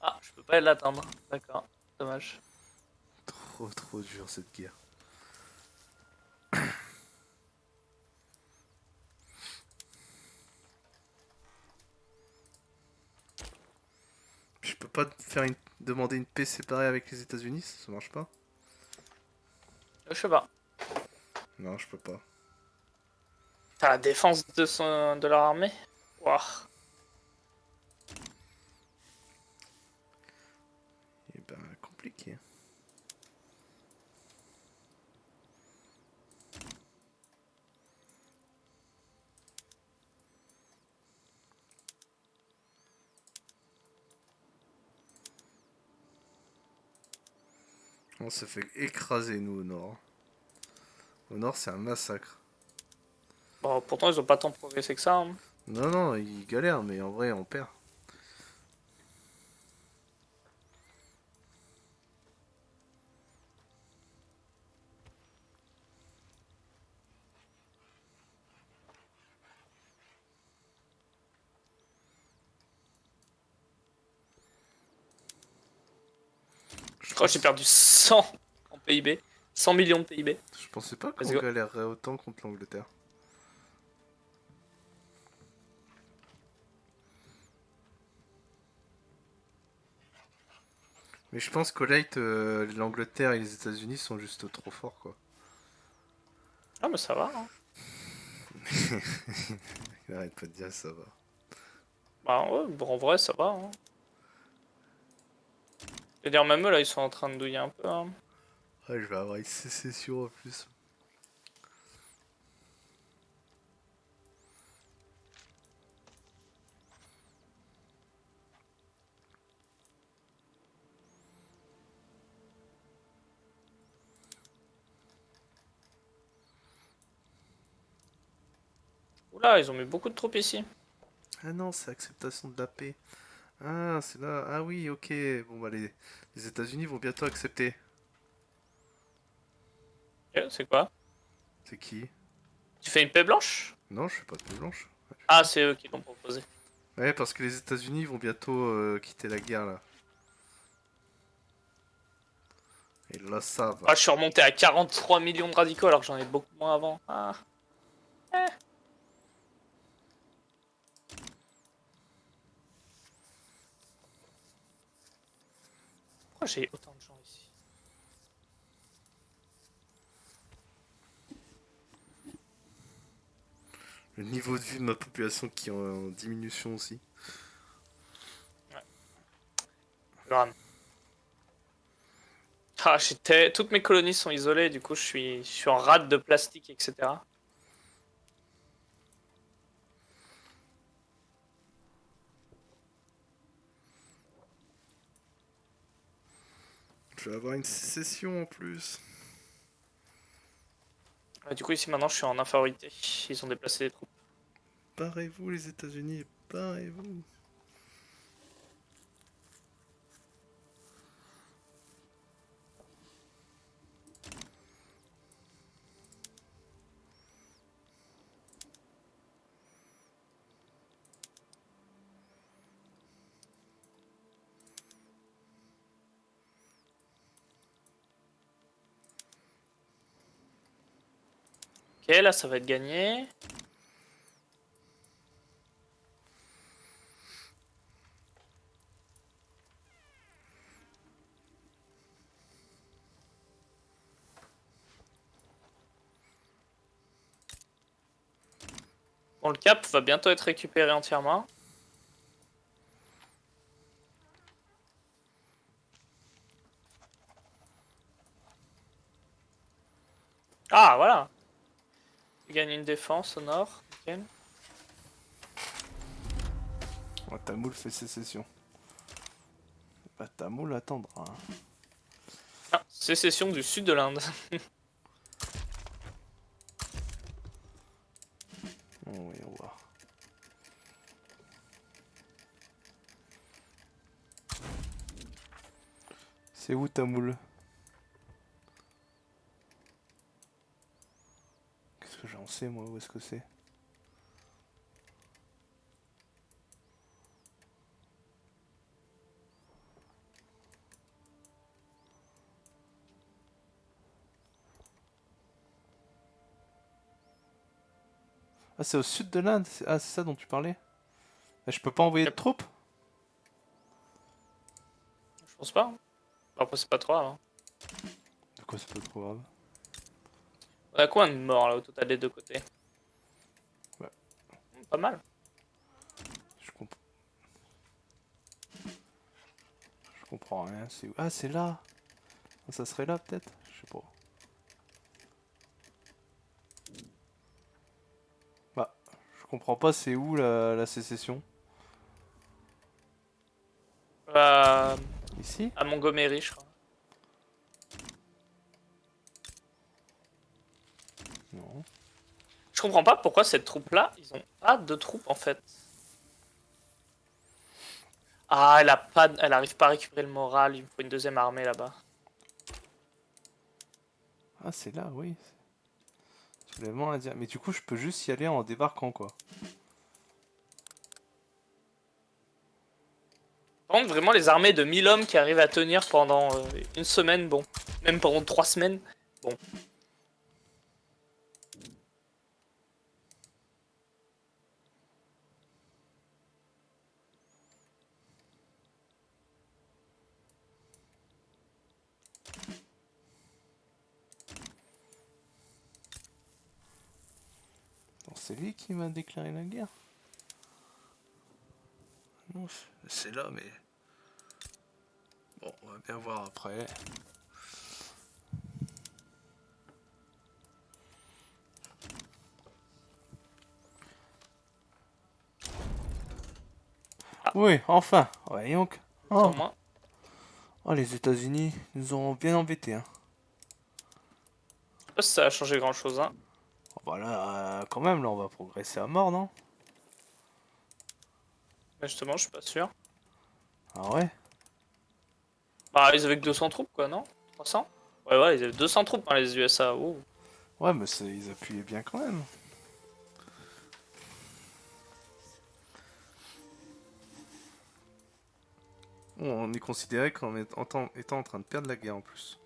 A: Ah, je peux pas l'atteindre. D'accord, dommage.
B: Trop dur cette guerre. Je peux pas demander une paix séparée avec les États-Unis, ça marche pas.
A: Je sais pas.
B: Non, je peux pas.
A: T'as la défense de leur armée. Ouah.
B: Eh ben, compliqué. On se fait écraser, nous, au nord. Au nord, c'est un massacre.
A: Bon, pourtant, ils ont pas tant progressé que ça. Hein.
B: Non, non, ils galèrent, mais en vrai, on perd.
A: Je crois que j'ai perdu 100 en PIB. 100 millions de PIB.
B: Je pensais pas
A: Let's
B: qu'on
A: go.
B: galérerait autant contre l'Angleterre. Mais je pense qu'au late, l'Angleterre et les États-Unis sont juste trop forts, quoi.
A: Ah, mais ça va. Hein.
B: Il arrête pas de dire ça va.
A: Bah ouais, bon, en vrai, ça va. Hein. Je veux dire, même eux, là, ils sont en train de douiller un peu. Hein.
B: Ouais, je vais avoir une sécession en plus.
A: Oula, ils ont mis beaucoup de troupes ici.
B: Ah non, c'est acceptation de la paix. Ah, c'est là. Ah oui, ok. Bon, bah, les États-Unis vont bientôt accepter.
A: Ok, c'est quoi?
B: C'est qui?
A: Tu fais une paix blanche?
B: Non, je fais pas de paix blanche.
A: Ah, c'est eux qui l'ont proposé.
B: Ouais, parce que les États-Unis vont bientôt quitter la guerre là. Et là, ça va.
A: Ah, je suis remonté à 43 millions de radicaux alors que j'en ai beaucoup moins avant. Ah. Eh. Pourquoi j'ai autant de gens ici?
B: Le niveau de vie de ma population qui est en diminution aussi.
A: Grave. Ah, toutes mes colonies sont isolées, du coup je suis en rade de plastique, etc.
B: je vais avoir une sécession en plus.
A: Du coup, ici maintenant, je suis en infériorité. Ils ont déplacé les troupes.
B: Parez-vous les États-Unis, parez-vous.
A: Ok, là, ça va être gagné. Bon, le cap va bientôt être récupéré entièrement. Ah, voilà. Tu gagnes une défense au nord. Nickel.
B: Oh, Tamoul fait sécession. Bah Tamoul attendra. Hein.
A: Ah, sécession du sud de l'Inde.
B: Oh, oui, on voit. C'est où Tamoul? Qu'est-ce que j'en sais moi, où est-ce que c'est? Ah, c'est au sud de l'Inde? Ah, c'est ça dont tu parlais? Ah, je peux pas envoyer de
A: Yep.
B: troupes?
A: Je pense pas. Après, c'est pas trop grave. Hein.
B: De quoi c'est pas trop grave?
A: On a combien de morts là au total des deux côtés?
B: Ouais.
A: Pas mal.
B: Je comprends. Je comprends rien. C'est où? Ah, c'est là! Ah, ça serait là peut-être? Je sais pas. Bah, je comprends pas, c'est où la sécession?
A: Euh,
B: Ici?
A: à Montgomery, je crois.
B: Non.
A: Je comprends pas pourquoi cette troupe-là, ils ont pas de troupes en fait. Ah, elle arrive pas à récupérer le moral. Il me faut une deuxième armée là-bas.
B: Ah, c'est là, oui. C'est vraiment à dire. Mais du coup, je peux juste y aller en débarquant, quoi.
A: Par contre, vraiment, les armées de 1000 hommes qui arrivent à tenir pendant une semaine, bon. Même pendant 3 semaines, bon.
B: Attends, c'est lui qui m'a déclaré la guerre? Non, c'est là, mais... Bon, on va bien voir après.
A: Ah.
B: Oui, enfin. Voyons que...
A: Sans
B: Oh.
A: moi.
B: Oh, les États-Unis nous ont bien embêtés, hein.
A: Je sais pas si ça a changé grand-chose, hein.
B: Oh, bah là, quand même, là, on va progresser à mort, non?
A: Mais justement, je suis pas sûr.
B: Ah ouais?
A: Bah, ils avaient que 200 troupes, quoi, non? 300? Ouais, ouais, ils avaient 200 troupes, hein, les USA. Ouh.
B: Ouais, mais ils appuyaient bien quand même. On est considéré comme étant en train de perdre la guerre en plus.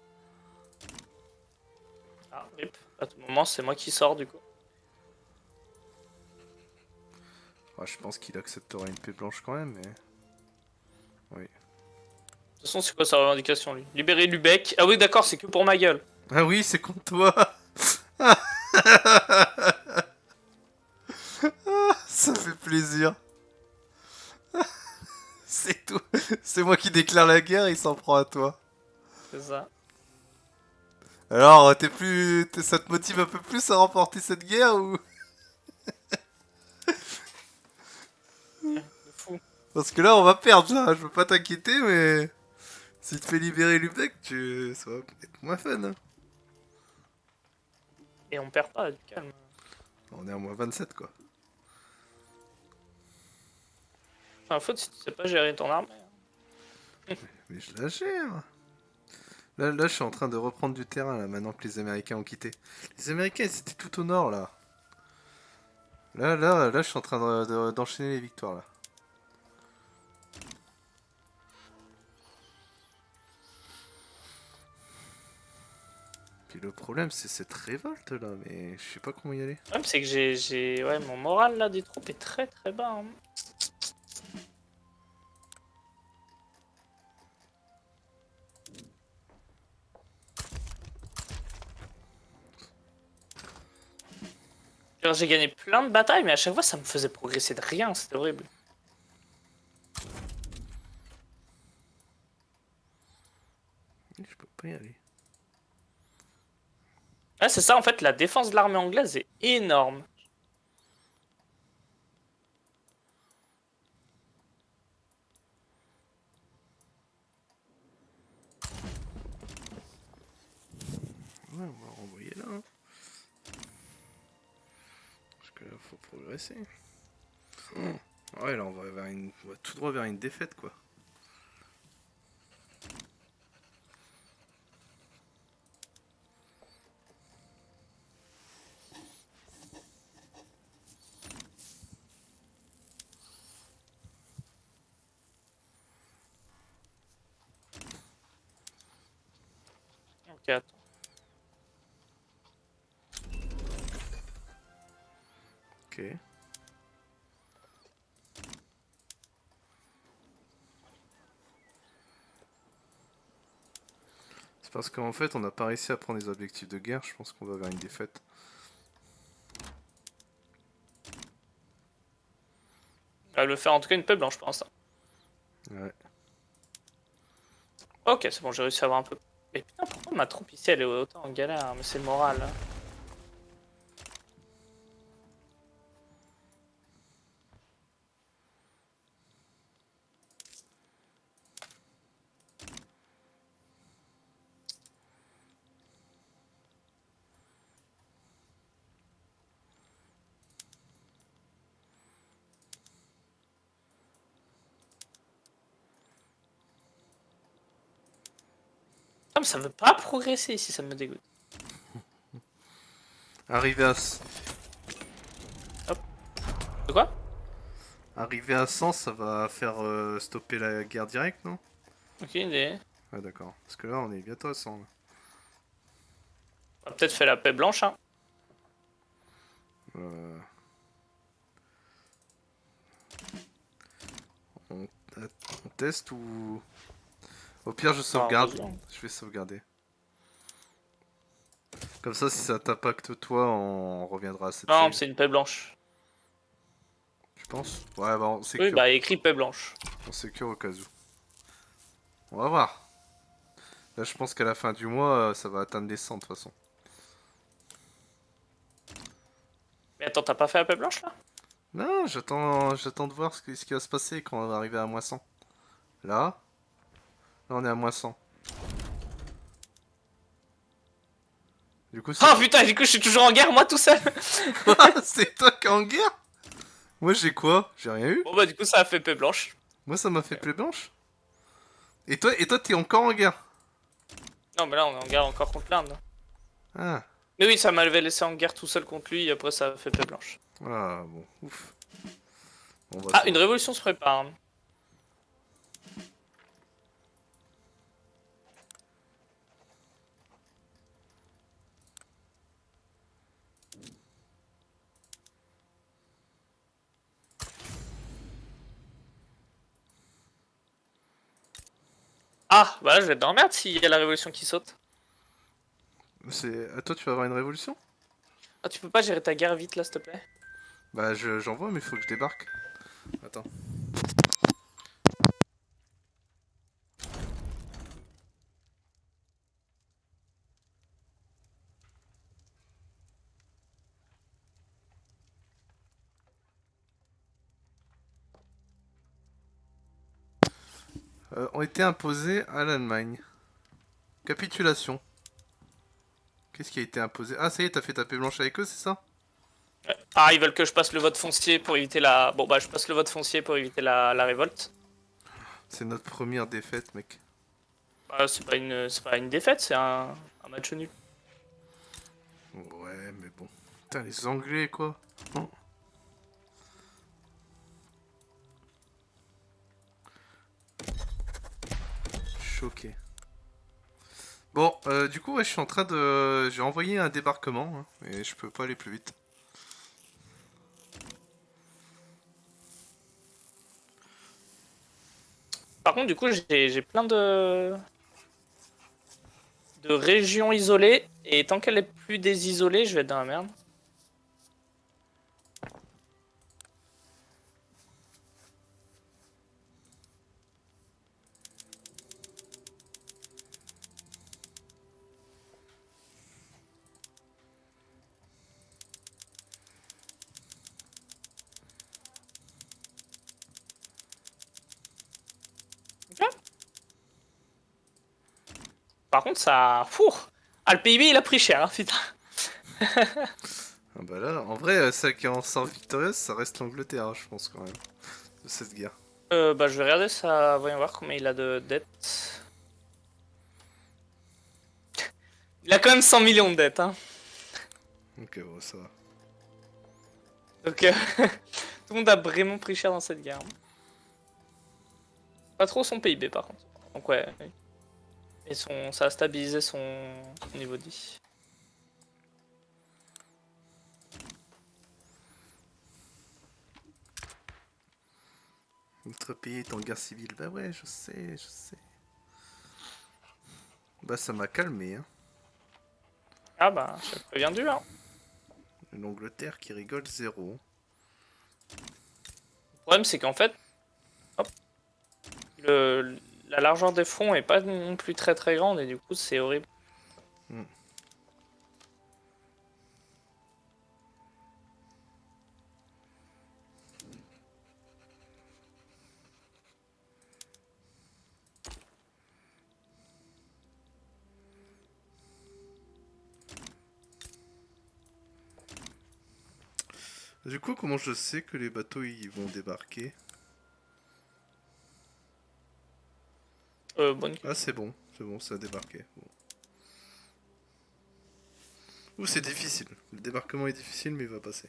A: Ah, rip. À tout moment, c'est moi qui sors, du coup.
B: Ouais, je pense qu'il accepterait une paix blanche quand même, mais... Oui.
A: De toute façon, c'est quoi sa revendication, lui? Libérer Lubeck. Ah oui, d'accord, c'est que pour ma gueule.
B: Ah oui, c'est contre toi. Ça fait plaisir. C'est tout. C'est moi qui déclare la guerre, il s'en prend à toi.
A: C'est ça.
B: Alors, ça te motive un peu plus à remporter cette guerre ou?
A: De fou.
B: Parce que là, on va perdre, là. Je veux pas t'inquiéter, mais Si tu fais libérer Lubeck, ça va être moins fun. Hein.
A: Et on perd pas, du calme.
B: On est à moins 27 quoi.
A: Enfin, faute si tu sais pas gérer ton armée.
B: Mais je la gère. Là, je suis en train de reprendre du terrain là, maintenant que les Américains ont quitté. Les Américains, ils étaient tout au nord là. Là, je suis en train d'enchaîner les victoires là. Puis le problème, c'est cette révolte là, mais je sais pas comment y aller.
A: Le problème, c'est que ouais, mon moral là des troupes est très très bas. Hein. Genre, j'ai gagné plein de batailles, mais à chaque fois ça me faisait progresser de rien, c'était horrible.
B: Je peux pas y aller.
A: Ouais, c'est ça en fait, la défense de l'armée anglaise est énorme.
B: Ouais, on va renvoyer là. Hein. Parce que là, faut progresser. Ouais, là, on va tout droit vers une défaite quoi.
A: Ok, attends.
B: Ok. C'est parce qu'en fait, on n'a pas réussi à prendre les objectifs de guerre. Je pense qu'on va vers une défaite.
A: Elle va le faire en tout cas une paix blanche pour l'instant.
B: Ouais.
A: Ok, c'est bon, j'ai réussi à avoir un peu. Mais putain, pourquoi ma troupe ici elle est autant en galère? Hein, mais c'est le moral. Hein. Ah, mais ça veut pas progresser ici, ça me dégoûte.
B: Arrivé à,
A: De quoi?
B: arrivé à 100, ça va faire stopper la guerre directe, non?
A: Ok, idée.
B: Ah d'accord. Parce que là, on est bientôt à 100. Là.
A: On va peut-être faire la paix blanche, hein.
B: Euh, on, on teste ou... Au pire, je
A: Non,
B: sauvegarde.
A: vas-y, hein.
B: Je vais sauvegarder. Comme ça, si ça t'impacte toi, on reviendra à cette
A: Non,
B: save.
A: c'est une paix blanche.
B: Tu penses? Ouais, bah on
A: Oui,
B: sécure.
A: bah écrit paix blanche.
B: On sécure au cas où. On va voir. Là, je pense qu'à la fin du mois, ça va atteindre les 100 de toute façon.
A: Mais attends, t'as pas fait la paix blanche là?
B: Non, j'attends de voir ce qui va se passer quand on va arriver à moins 100. Là, on est à moins 100. Du coup, c'est
A: Oh putain, du coup, je suis toujours en guerre, moi tout seul.
B: quoi? C'est toi qui es en guerre? Moi, j'ai quoi? J'ai rien eu.
A: Bon, bah, du coup, ça a fait paix blanche.
B: Moi, ça m'a fait plaie blanche. Et toi, t'es encore en guerre?
A: Non, mais là, on est en guerre encore contre l'Inde.
B: Ah,
A: Mais oui, ça m'avait laissé en guerre tout seul contre lui, et après, ça a fait paix blanche.
B: ah bon, ouf. On va
A: Ah,
B: se...
A: une révolution se prépare. Hein. Ah, bah là, je vais être dans la merde s'il y a la révolution qui saute.
B: C'est... À toi, tu vas avoir une révolution?
A: Ah, tu peux pas gérer ta guerre vite là, s'il te plaît?
B: Bah, j'en vois, mais il faut que je débarque. Attends. ont été imposés à l'Allemagne. Capitulation. Qu'est-ce qui a été imposé? Ah, ça y est, t'as fait taper blanche avec eux, c'est ça?
A: Ah, ils veulent que je passe le vote foncier pour éviter la... Bon bah je passe le vote foncier pour éviter la révolte.
B: C'est notre première défaite, mec.
A: Bah, c'est pas une défaite, c'est un match nul.
B: Ouais, mais bon. Putain, les Anglais, quoi. Oh. Choqué. Bon, du coup, ouais, je suis en train de... J'ai envoyé un débarquement, hein, et je peux pas aller plus vite.
A: Par contre, du coup, j'ai plein de régions isolées, et tant qu'elle est plus désisolée, je vais être dans la merde. Ok. Par contre, ça... Fouh. Ah, le PIB, il a pris cher, hein, putain.
B: Ah bah là, en vrai, celle qui en sort victorieuse, ça reste l'Angleterre, hein, je pense, quand même, de cette guerre.
A: Bah, je vais regarder ça, voyons voir combien il a de dettes. Il a quand même 100 millions de dettes, hein.
B: Ok, bon, ça va.
A: Donc, tout le monde a vraiment pris cher dans cette guerre. Pas trop son PIB, par contre. Donc, ouais. Et ça a stabilisé son niveau de vie.
B: Notre pays est en guerre civile. Bah ouais, je sais, je sais. Bah ça m'a calmé, hein.
A: Ah bah, je préviens du, hein.
B: L'Angleterre qui rigole zéro.
A: Le problème, c'est qu'en fait, hop, la largeur des fronts est pas non plus très très grande, et du coup, c'est horrible.
B: Hmm. Du coup, comment je sais que les bateaux ils vont débarquer?
A: Bonne
B: Ah,
A: question.
B: c'est bon, ça a débarqué. Bon. Ouh, c'est difficile. Le débarquement est difficile, mais il va passer.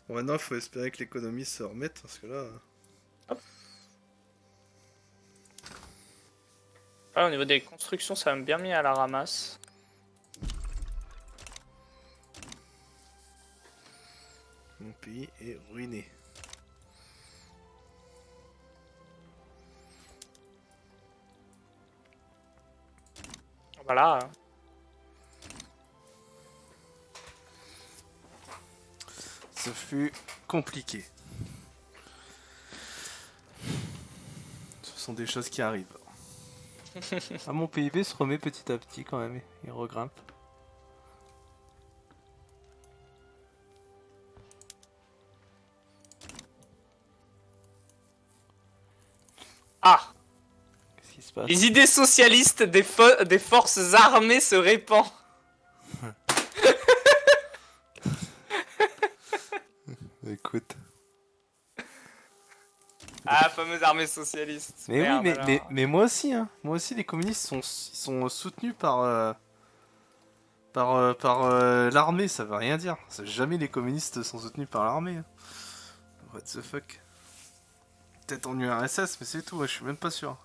B: Bon, maintenant, il faut espérer que l'économie se remette, parce que là...
A: Hop. Ah, au niveau des constructions, ça m'a bien mis à la ramasse.
B: Mon pays est ruiné.
A: Voilà.
B: Ce fut compliqué. Ce sont des choses qui arrivent. Ah, mon PIB se remet petit à petit quand même. Il regrimpe.
A: Ah!
B: Qu'est-ce qui se passe?
A: Les idées socialistes des forces armées se répandent.
B: Écoute.
A: Ah, fameuse armée socialiste.
B: Mais oui,
A: Merde, alors.
B: mais moi aussi, hein. Moi aussi, les communistes sont soutenus par l'armée, ça veut rien dire. Jamais les communistes sont soutenus par l'armée, hein. What the fuck? Peut-être en URSS, mais c'est tout, ouais, je suis même pas sûr.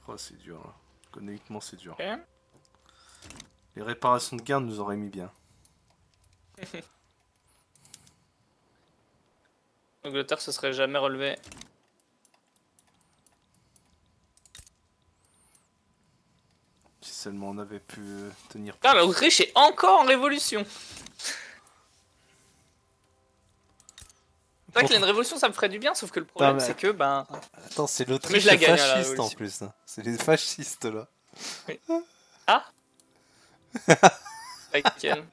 B: Oh, c'est dur, là. Économiquement, c'est dur.
A: Ok.
B: Les réparations de guerre nous auraient mis bien.
A: L'Angleterre se serait jamais relevé.
B: Si seulement on avait pu tenir.
A: Ah, l'Autriche est encore en révolution. C'est vrai que une révolution ça me ferait du bien, sauf que le problème
B: mais-
A: c'est que ben.
B: Attends, c'est
A: Mais
B: l'Autriche
A: je la gagne à la
B: fasciste en
A: révolution.
B: plus. Là. C'est les fascistes là.
A: Ah laquelle?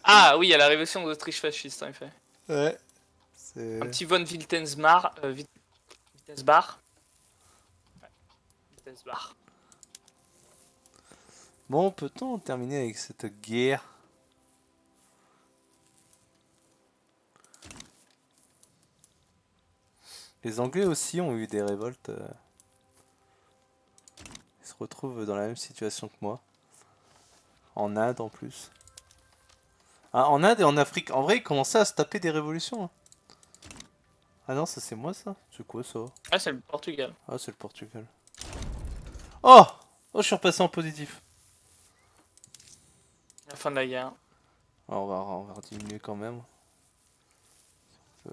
A: Ah oui, il y a la révolution d'Autriche fasciste en effet.
B: Ouais. C'est.
A: Un petit von Wittelsbach. Wittelsbach. Ouais, Wittelsbach.
B: Bon, peut-on terminer avec cette guerre? Les Anglais aussi ont eu des révoltes. Ils se retrouvent dans la même situation que moi. En Inde en plus. Ah, en Inde et en Afrique. En vrai, ils commençaient à se taper des révolutions. Hein. Ah non, ça c'est moi ça? C'est quoi ça?
A: Ah, c'est le Portugal.
B: Ah, c'est le Portugal. Oh! Oh, je suis repassé en positif.
A: La fin de la guerre.
B: Ah, on va diminuer quand même. Je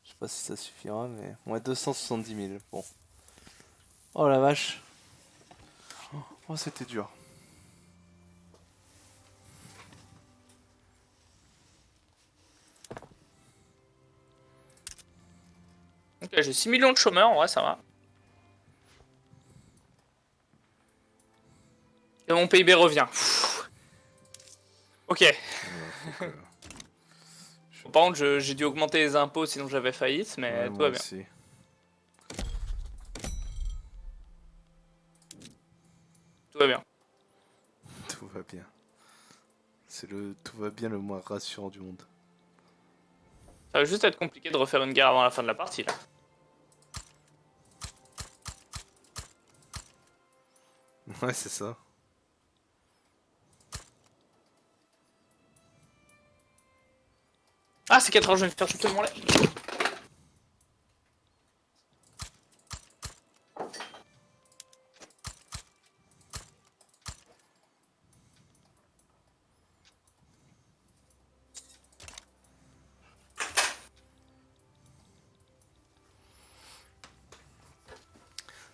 B: sais pas si ça suffira, mais. Ouais, 270 000. Bon. Oh la vache. Oh, c'était dur.
A: Ok, j'ai 6 millions de chômeurs, ouais, ça va. Et mon PIB revient. Pfff. Ok. Par contre, j'ai dû augmenter les impôts, sinon j'avais faillite, mais
B: Ouais,
A: tout
B: moi
A: va bien.
B: aussi.
A: Tout va bien.
B: Tout va bien. C'est le tout va bien le moins rassurant du monde.
A: Ça va juste être compliqué de refaire une guerre avant la fin de la partie, là.
B: Ouais, c'est ça.
A: Ah, c'est 4 heures, je vais me faire chuter mon lait.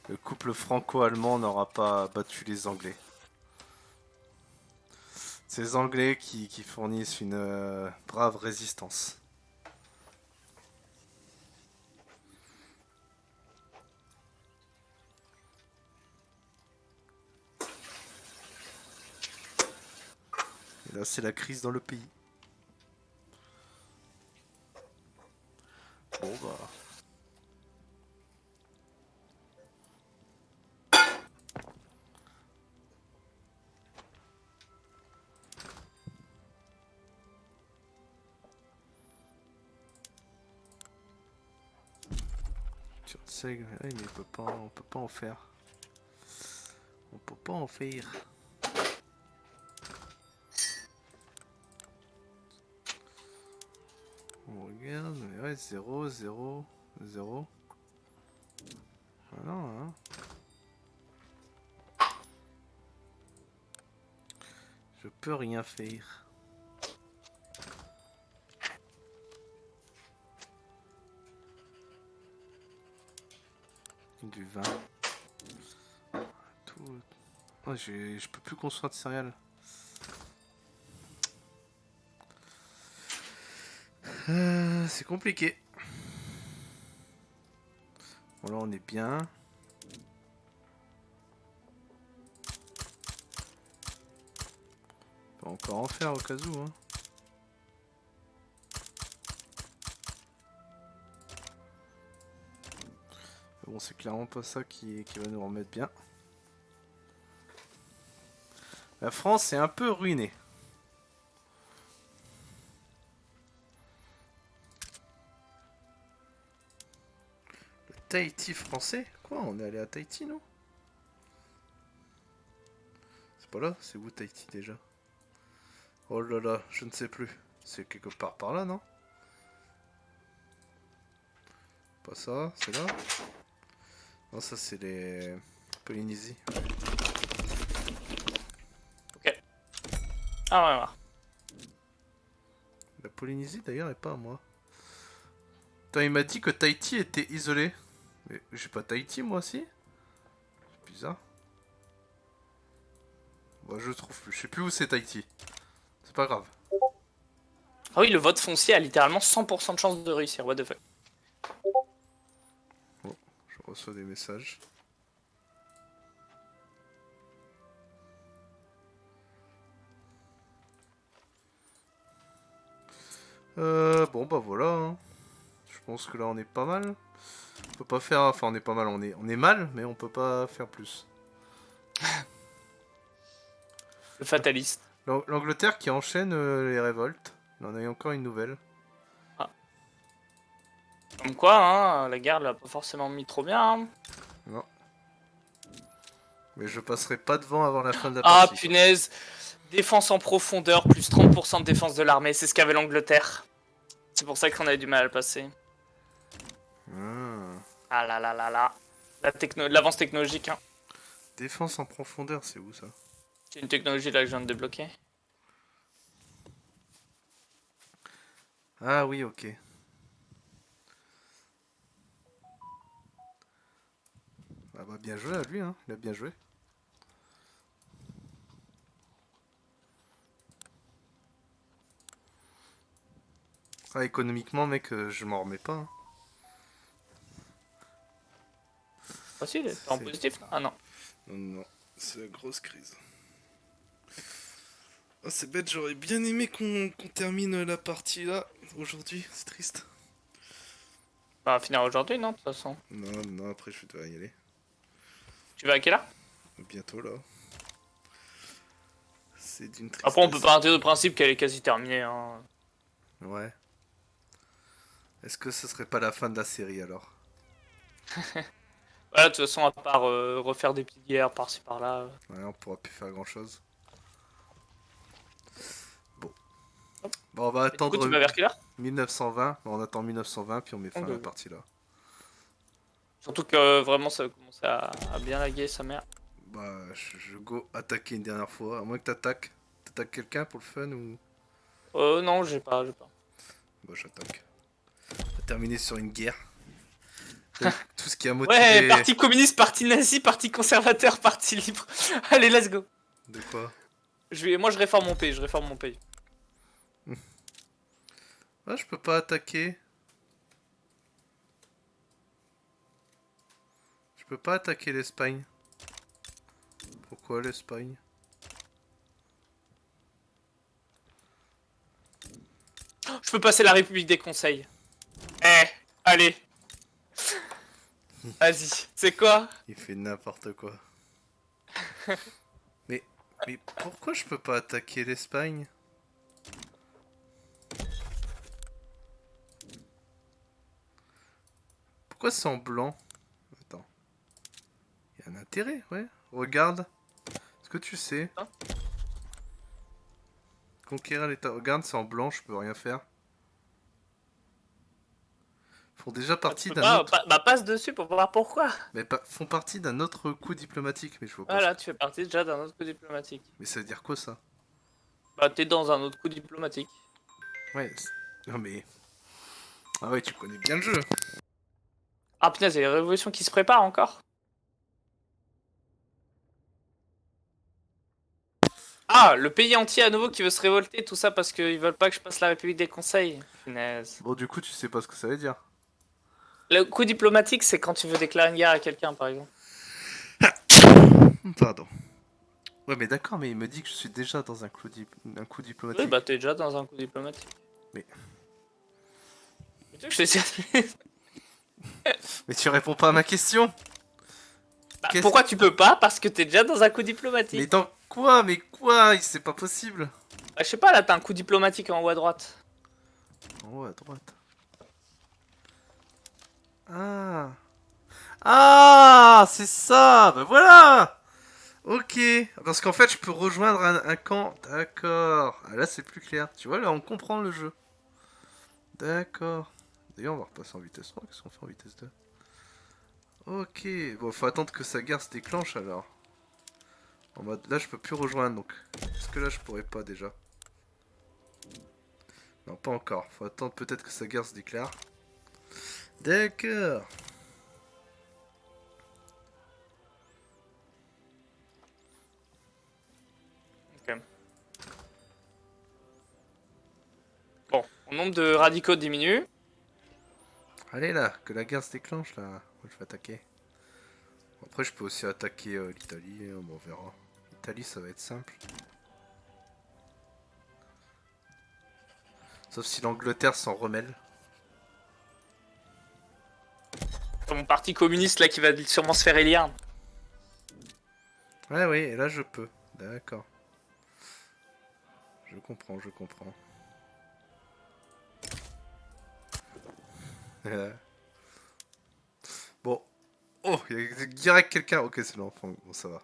B: Le couple franco-allemand n'aura pas battu les Anglais. C'est les Anglais qui fournissent une brave résistance. Et là, c'est la crise dans le pays. Bon, bah. Mais on peut pas en faire. On peut pas en faire. On regarde, mais ouais, 0, 0, 0. Ah non, hein. Je peux rien faire. Du vin. Tout. Oh, je peux plus construire de céréales. C'est compliqué. Bon là on est bien. On peut encore en faire au cas où. Hein. Bon c'est clairement pas ça qui va nous remettre bien. La France est un peu ruinée. Le Tahiti français? Quoi? On est allé à Tahiti, non? C'est pas là? C'est où Tahiti déjà? Oh là là, je ne sais plus. C'est quelque part par là, non? Pas ça, c'est là? Non, ça c'est les Polynésie.
A: Ok. Ah ouais, ouais.
B: La Polynésie d'ailleurs est pas à moi. Attends, il m'a dit que Tahiti était isolé. Mais j'ai pas Tahiti, moi aussi. C'est bizarre. Bon, je trouve plus. Je sais plus où c'est Tahiti. C'est pas grave.
A: Ah oui, le vote foncier a littéralement 100% de chance de réussir. What the fuck.
B: Bon, je reçois des messages. Bon bah voilà. Hein. Je pense que là on est pas mal. On peut pas faire. Enfin, on est pas mal. On est mal, mais on peut pas faire plus.
A: Le fataliste.
B: L'Angleterre qui enchaîne les révoltes. Il en a eu encore une nouvelle.
A: Comme quoi, hein, la guerre l'a pas forcément mis trop bien. Hein.
B: Non. Mais je passerai pas devant avant la fin de la
A: Ah
B: partie.
A: punaise. Défense en profondeur, plus 30% de défense de l'armée. C'est ce qu'avait l'Angleterre. C'est pour ça qu'on a eu du mal à le passer. Ah là là là là. L'avance technologique. Hein.
B: Défense en profondeur, c'est où ça?
A: C'est une technologie là que je viens de débloquer.
B: Ah oui, ok. Ah bah bien joué à lui, hein. Il a bien joué. Ah, économiquement, mec, je m'en remets pas. Hein.
A: Ah si, t'es en positif là. Ah non.
B: Non, non, c'est la grosse crise. Oh, c'est bête, j'aurais bien aimé qu'on termine la partie là, aujourd'hui, c'est triste.
A: On va finir aujourd'hui, non, de toute façon.
B: Non, non, après je dois y aller.
A: Tu vas à quelle heure?
B: Bientôt là. C'est d'une tristesse.
A: Après, on peut partir du principe qu'elle est quasi terminée. Hein.
B: Ouais. Est-ce que ce serait pas la fin de la série alors?
A: Voilà, de toute façon, à part refaire des petites guerres par-ci par-là.
B: Ouais, on pourra plus faire grand chose. Bon, on va
A: Et du coup,
B: attendre
A: tu vas vers quelle heure?
B: 1920. On attend 1920 puis on met fin à la partie là.
A: Surtout que vraiment, ça va commencer à bien laguer sa mère.
B: Bah, je go attaquer une dernière fois. À moins que t'attaques. T'attaques quelqu'un pour le fun ou.
A: Non, j'ai pas.
B: Bah, j'attaque. On va terminer sur une guerre. Donc, tout ce qui a motivé.
A: Ouais, parti communiste, parti nazi, parti conservateur, parti libre. Allez, let's go.
B: De quoi?
A: Moi, je réforme mon pays,
B: Ah, je peux pas attaquer. Je peux pas attaquer l'Espagne. Pourquoi l'Espagne?
A: Je peux passer la République des conseils. Eh, allez. Vas-y, c'est quoi?
B: Il fait n'importe quoi. mais pourquoi je peux pas attaquer l'Espagne? Pourquoi c'est en blanc? Attends. Il y a un intérêt, ouais. Regarde. Est-ce que tu sais?
A: Hein?
B: Conquérir l'État. Regarde, c'est en blanc, je peux rien faire. Font déjà partie d'un autre.
A: Bah, passe dessus pour voir pourquoi.
B: Mais font partie d'un autre coup diplomatique, mais je vois pas.
A: Voilà, tu fais partie déjà d'un autre coup diplomatique.
B: Mais ça veut dire quoi ça?
A: Bah, t'es dans un autre coup diplomatique.
B: Ouais. Non mais. Ah ouais, tu connais bien le jeu.
A: Ah putain, il y a la révolution qui se prépare encore. Ah, le pays entier à nouveau qui veut se révolter, tout ça parce qu'ils veulent pas que je passe la République des conseils. Punaise.
B: Bon, du coup, tu sais pas ce que ça veut dire.
A: Le coup diplomatique, c'est quand tu veux déclarer une guerre à quelqu'un, par exemple.
B: Pardon. Ouais, mais d'accord, mais il me dit que je suis déjà dans un coup diplomatique.
A: Oui, bah t'es déjà dans un coup diplomatique.
B: Mais.
A: Tu veux que je te
B: Mais tu réponds pas à ma question.
A: Bah, pourquoi tu peux pas? Parce que t'es déjà dans un coup diplomatique.
B: Mais dans quoi? Mais quoi? C'est pas possible.
A: Bah, je sais pas, là t'as un coup diplomatique en haut à droite.
B: En haut à droite. Ah. Ah, c'est ça. Bah voilà. Ok. Parce qu'en fait, je peux rejoindre un camp. D'accord. Ah, là, c'est plus clair. Tu vois, là, on comprend le jeu. D'accord. D'ailleurs, on va repasser en vitesse 3. Qu'est-ce qu'on fait en vitesse 2? Ok. Bon, faut attendre que sa guerre se déclenche alors. En mode, là, je peux plus rejoindre. Donc, est-ce que là, je pourrais pas déjà? Non, pas encore. Faut attendre peut-être que sa guerre se déclare. D'accord.
A: Ok. Bon, mon nombre de radicaux diminue.
B: Allez là, que la guerre se déclenche là. Moi je vais attaquer. Après je peux aussi attaquer l'Italie, hein, bon, on verra. L'Italie ça va être simple. Sauf si l'Angleterre s'en remêle.
A: Dans mon parti communiste là qui va sûrement se faire élire.
B: Ouais oui, et là je peux. D'accord. Je comprends, je comprends. Bon. Oh, il y a direct quelqu'un. Ok, c'est l'enfant. Bon, ça va.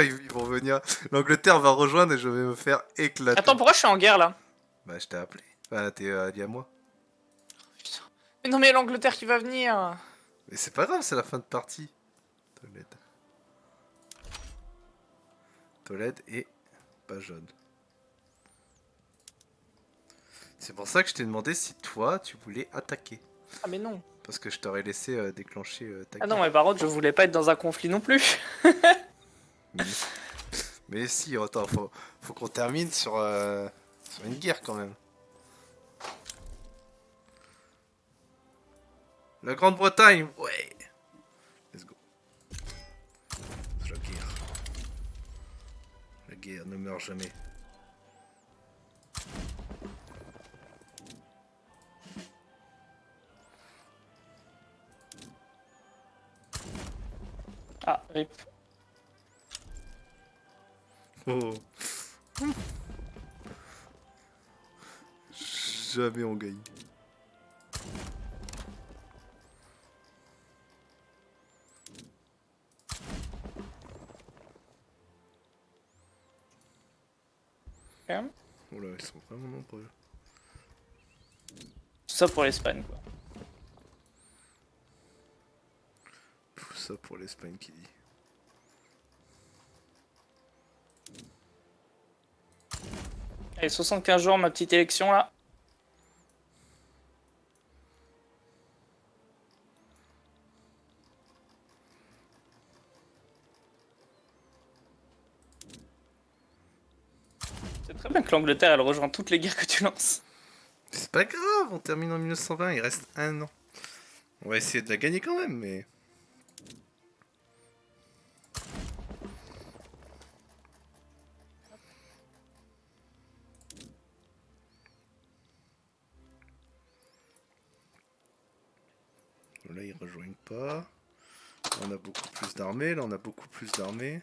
B: Ils vont venir. L'Angleterre va rejoindre et je vais me faire éclater.
A: Attends, pourquoi je suis en guerre là?
B: Bah, je t'ai appelé. Enfin, t'es allié à moi.
A: Putain. Mais non mais l'Angleterre qui va venir.
B: Mais c'est pas grave, c'est la fin de partie. Tolède. Tolède et pas jaune. C'est pour ça que je t'ai demandé si toi, tu voulais attaquer.
A: Ah mais non.
B: Parce que je t'aurais laissé déclencher ta
A: Ah non
B: guerre.
A: mais par contre je voulais pas être dans un conflit non plus.
B: Mais si, attends, faut qu'on termine sur une guerre quand même. La Grande-Bretagne, ouais. Let's go. C'est la guerre. La guerre ne meurt jamais.
A: Ah, rip.
B: Oh. Jamais on gagne.
A: Ok.
B: Oh là, ils sont vraiment nombreux.
A: Tout ça pour l'Espagne quoi.
B: Tout ça pour l'Espagne qui dit.
A: Allez, 75 jours ma petite élection là. C'est très bien que l'Angleterre elle rejoint toutes les guerres que tu lances.
B: C'est pas grave, on termine en 1920, il reste un an. On va essayer de la gagner quand même, mais... Là, ils rejoignent pas. Là, on a beaucoup plus d'armées, là, on a beaucoup plus d'armées.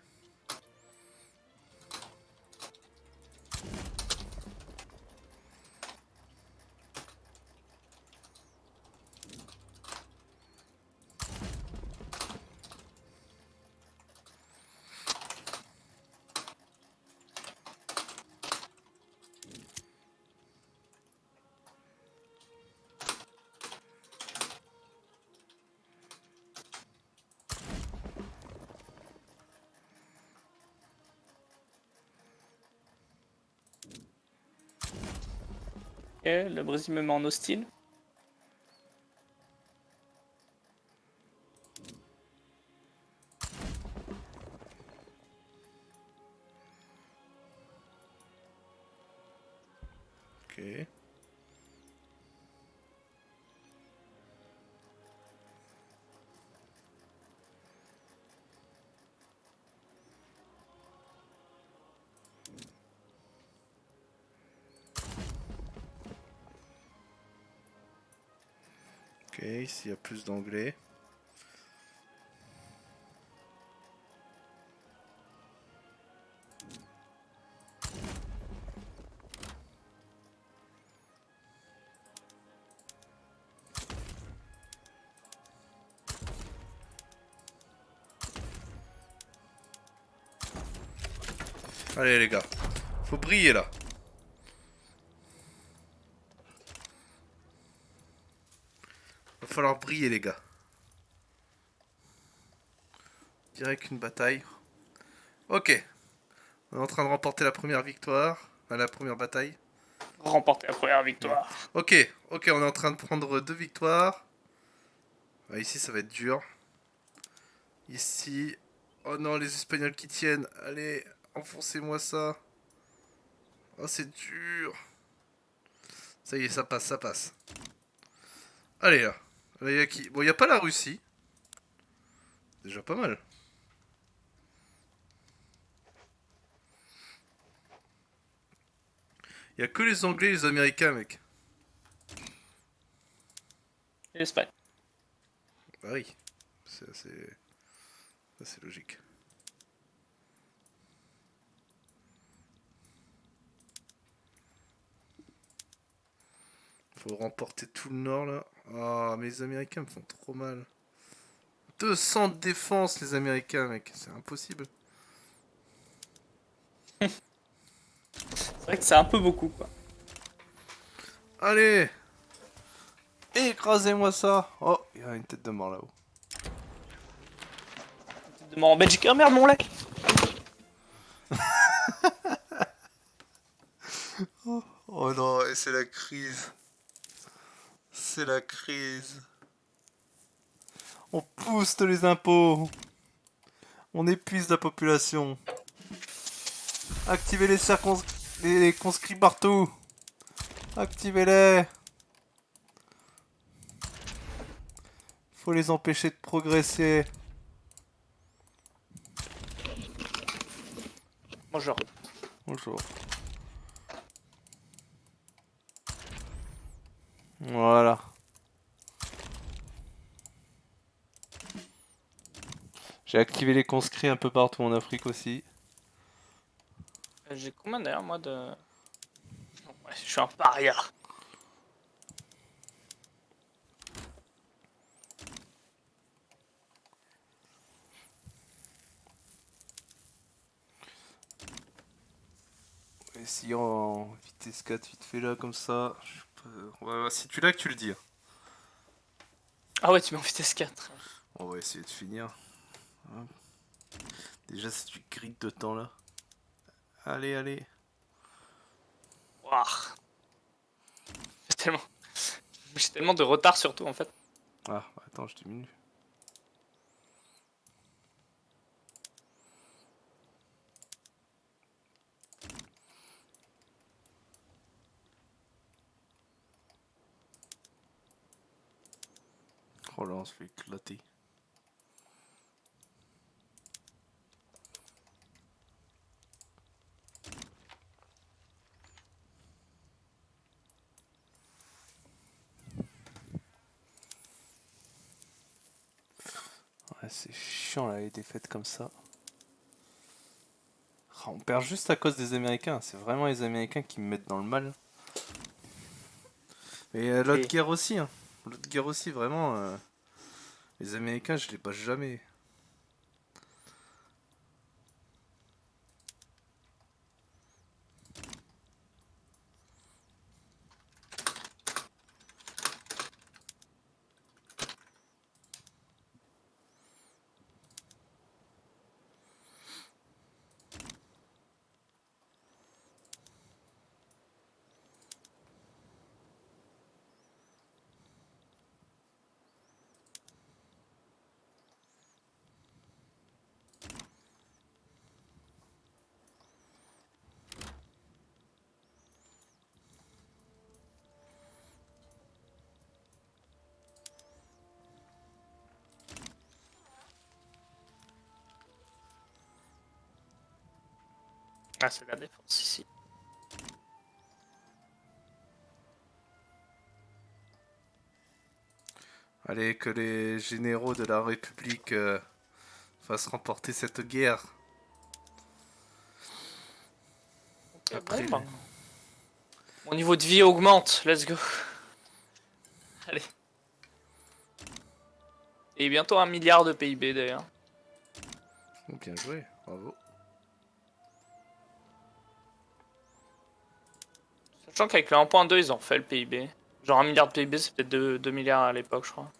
A: Ok, le Brésil me met en hostile.
B: Ok. Ok, ici il y a plus d'anglais. Allez les gars, faut briller là. Va falloir briller les gars. Direct une bataille. Ok, on est en train de remporter la première victoire, enfin, la première bataille.
A: remporter la première victoire.
B: Ok, ok, on est en train de prendre 2 victoires. Ah, ici, ça va être dur. Ici. Oh non, les Espagnols qui tiennent. Allez, enfoncez-moi ça. Oh, c'est dur. Ça y est, ça passe, ça passe. Allez, là. Là, il y a qui? Bon, il n'y a pas la Russie. Déjà pas mal. Il y a que les Anglais et les Américains, mec.
A: Et l'Espagne.
B: Bah oui. C'est logique. Faut remporter tout le nord, là. Ah, mais les Américains me font trop mal. 200 de défense, les Américains, mec. C'est impossible.
A: C'est vrai que c'est un peu beaucoup, quoi.
B: Allez! Écrasez-moi ça! Oh, il y a une tête de mort là-haut.
A: En Belgique, oh merde, mon lac.
B: Oh non, et c'est la crise. C'est la crise. On pousse les impôts. On épuise la population. Activez les conscrits partout. Activez-les. Faut les empêcher de progresser.
A: Bonjour.
B: Bonjour. Voilà. J'ai activé les conscrits un peu partout en Afrique aussi.
A: J'ai combien d'ailleurs, moi, de... Ouais, je suis un paria.
B: Essayons en vitesse 4 vite fait là comme ça. Ouais, si tu l'as que tu le dis.
A: Ah ouais, tu mets en vitesse 4.
B: On va essayer de finir. Hop. Déjà c'est du grid de temps là. Allez, allez.
A: Waouh. J'ai tellement... J'ai tellement de retard surtout, en fait.
B: Ah, attends, je diminue. Oh là, on se fait éclater. Ouais, c'est chiant là, les défaites comme ça. Ah, on perd juste à cause des Américains. C'est vraiment les Américains qui me mettent dans le mal. Et l'autre
A: Et...
B: guerre aussi. Hein. L'autre guerre aussi, vraiment. Les Américains, je les passe jamais.
A: Ah, c'est la défense ici.
B: Allez, que les généraux de la République fassent remporter cette guerre.
A: Ok,
B: Après,
A: bon, bah. Mon niveau de vie augmente, let's go. Allez. Et bientôt 1 milliard de PIB d'ailleurs.
B: oh, bien joué, bravo.
A: Sachant qu'avec le 1.2 ils ont fait le PIB. Genre 1 milliard de PIB c'est peut-être 2 milliards à l'époque je crois.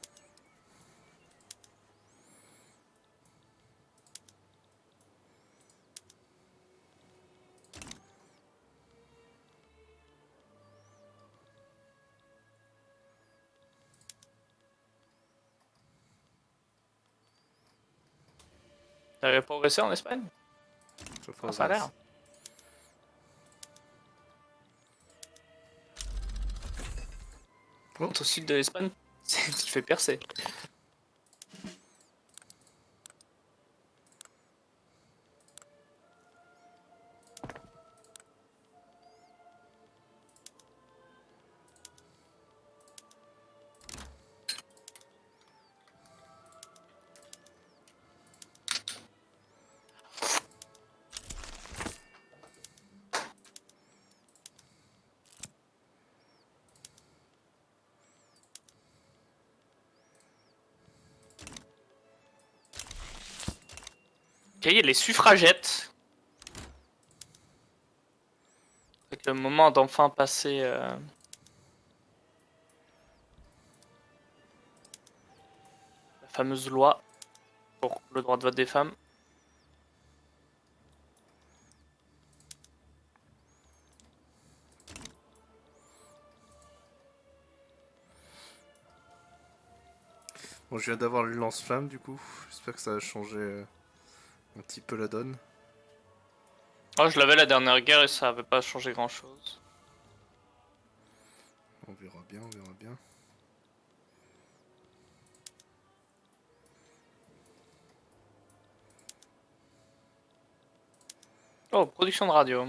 A: T'avais progressé en Espagne? Ça a l'air.
B: Oh.
A: Au sud de l'Espagne, tu te fais percer. Ok, il y a les suffragettes. C'est le moment d'enfin passer la fameuse loi pour le droit de vote des femmes.
B: Bon, je viens d'avoir le lance-flamme du coup. J'espère que ça va changer un petit peu la donne.
A: Oh, je l'avais la dernière guerre et ça avait pas changé grand chose.
B: On verra bien, on verra bien.
A: Oh, production de radio.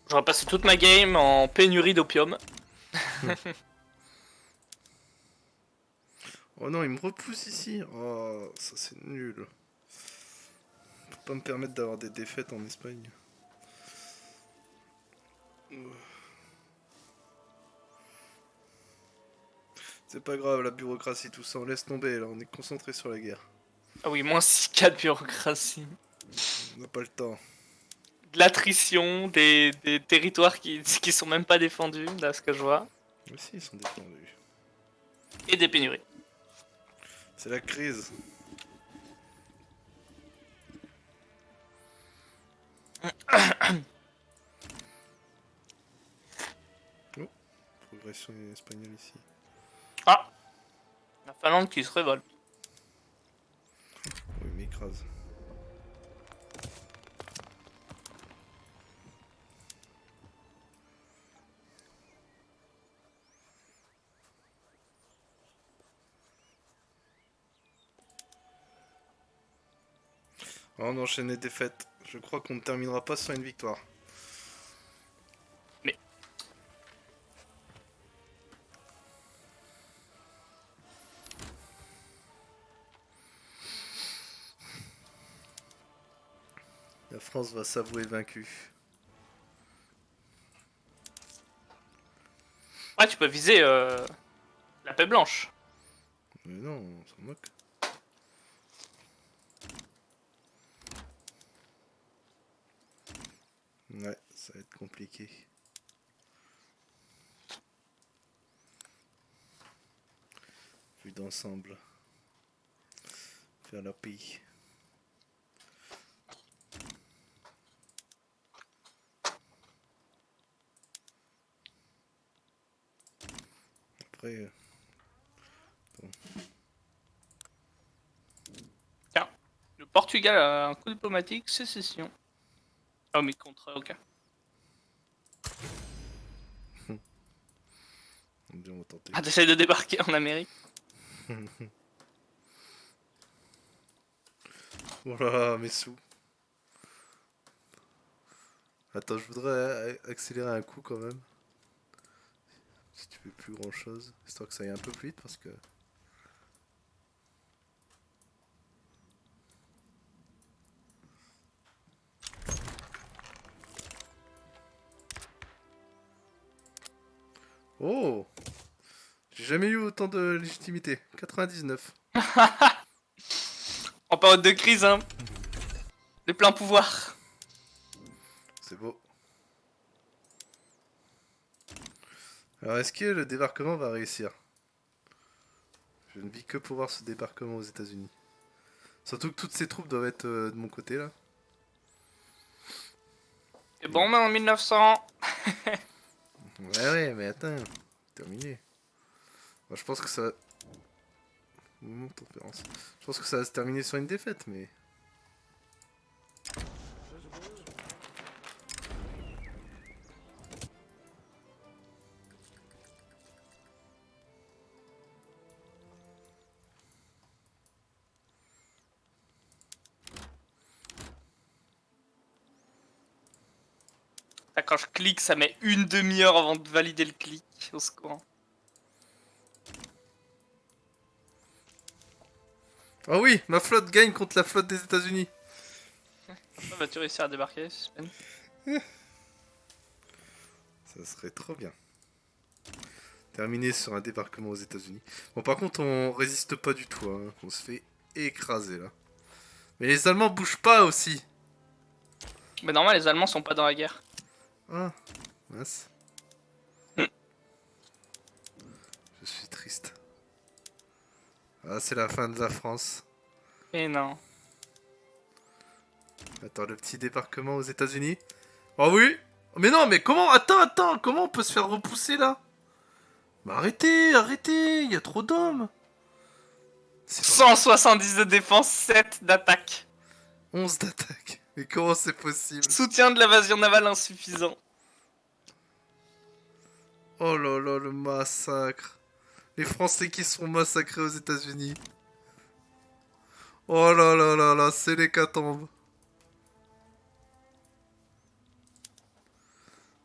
A: J'aurais passé toute ma game en pénurie d'opium.
B: Oh non, il me repousse ici. Oh, ça c'est nul. Faut pas me permettre d'avoir des défaites en Espagne. C'est pas grave, la bureaucratie, tout ça, on laisse tomber, là, on est concentré sur la guerre.
A: Ah oui, moins 6K de bureaucratie.
B: On n'a pas le temps.
A: De l'attrition, des territoires qui sont même pas défendus, là ce que je vois.
B: Mais si, ils sont défendus.
A: Et des pénuries.
B: C'est la crise. Oh, progression espagnole ici.
A: Ah, la Finlande qui se révolte.
B: Oui, il m'écrase. On enchaîne les défaites. Je crois qu'on ne terminera pas sans une victoire.
A: Mais...
B: La France va s'avouer vaincue.
A: Ouais, tu peux viser la paix blanche.
B: Mais non, on s'en moque. Ouais, ça va être compliqué. Vue d'ensemble. Faire la pays. Après...
A: Tiens, le Portugal a un coup diplomatique, sécession. Oh mais contre, ok.
B: On va tenter.
A: Ah, t'essayes de débarquer en Amérique?
B: Voilà, mes sous. Attends, je voudrais accélérer un coup quand même. Si tu fais plus grand chose. Histoire que ça aille un peu plus vite parce que... Oh! J'ai jamais eu autant de légitimité. 99.
A: En période de crise, hein. Les pleins pouvoirs.
B: C'est beau. Alors, est-ce que le débarquement va réussir? Je ne vis que pour voir ce débarquement aux États-Unis. Surtout que toutes ces troupes doivent être de mon côté là.
A: Et bon, mais en 1900.
B: Ouais, mais attends, terminé. Moi, je pense que ça. Conférence. Je pense que ça va se terminer sur une défaite, mais.
A: Ah, quand je clique, ça met une demi-heure avant de valider le clic. Au secours.
B: Ah oui, ma flotte gagne contre la flotte des États-Unis.
A: Vas-tu réussir à débarquer, suspense?
B: Ça serait trop bien. Terminé sur un débarquement aux États-Unis. Bon, par contre, on résiste pas du tout. Hein. On se fait écraser là. Mais les Allemands bougent pas aussi.
A: Mais normal, les Allemands sont pas dans la guerre.
B: Ah, mince. Je suis triste. Ah, c'est la fin de la France.
A: Et non.
B: Attends, le petit débarquement aux États-Unis. Oh oui. Mais non, mais comment? Attends, comment on peut se faire repousser là? Mais arrêtez, il y a trop d'hommes. C'est pas
A: 170 de défense, 7 d'attaque.
B: 11 d'attaque. Mais comment c'est possible?
A: Soutien de l'invasion navale insuffisant.
B: Oh là là, le massacre. Les Français qui sont massacrés aux États-Unis. Oh là là là là, c'est l'hécatombe.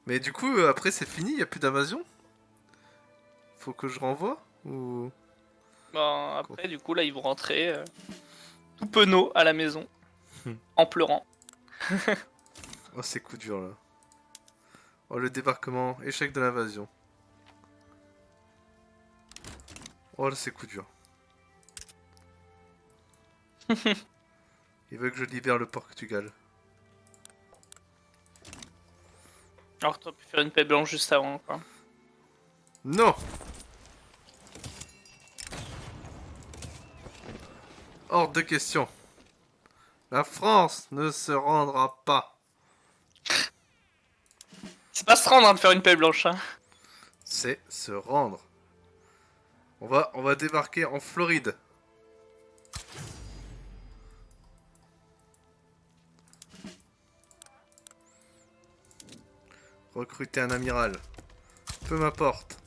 B: Mais du coup, après c'est fini, il a plus d'invasion? Faut que je renvoie? Ou...
A: Bon, après, du coup, là, ils vont rentrer tout penaud à la maison, en pleurant.
B: Oh, c'est coup dur là. Oh, le débarquement, échec de l'invasion. Oh là, c'est coup dur. Il veut que je libère le Portugal.
A: Alors, t'aurais pu faire une paix blanche juste avant, quoi.
B: Non! Hors de question. La France ne se rendra pas.
A: C'est pas se rendre hein, de faire une paix blanche, hein.
B: C'est se rendre. On va débarquer en Floride. Recruter un amiral. Peu m'importe.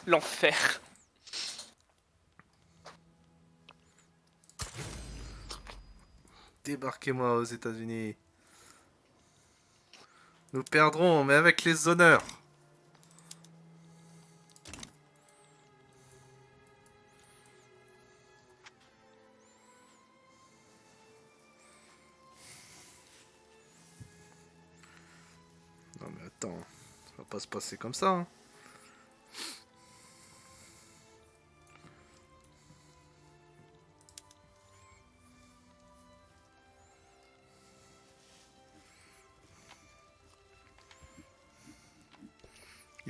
A: L'enfer.
B: Débarquez-moi aux États-Unis. Nous perdrons, mais avec les honneurs. Non mais attends, ça va pas se passer comme ça. Hein.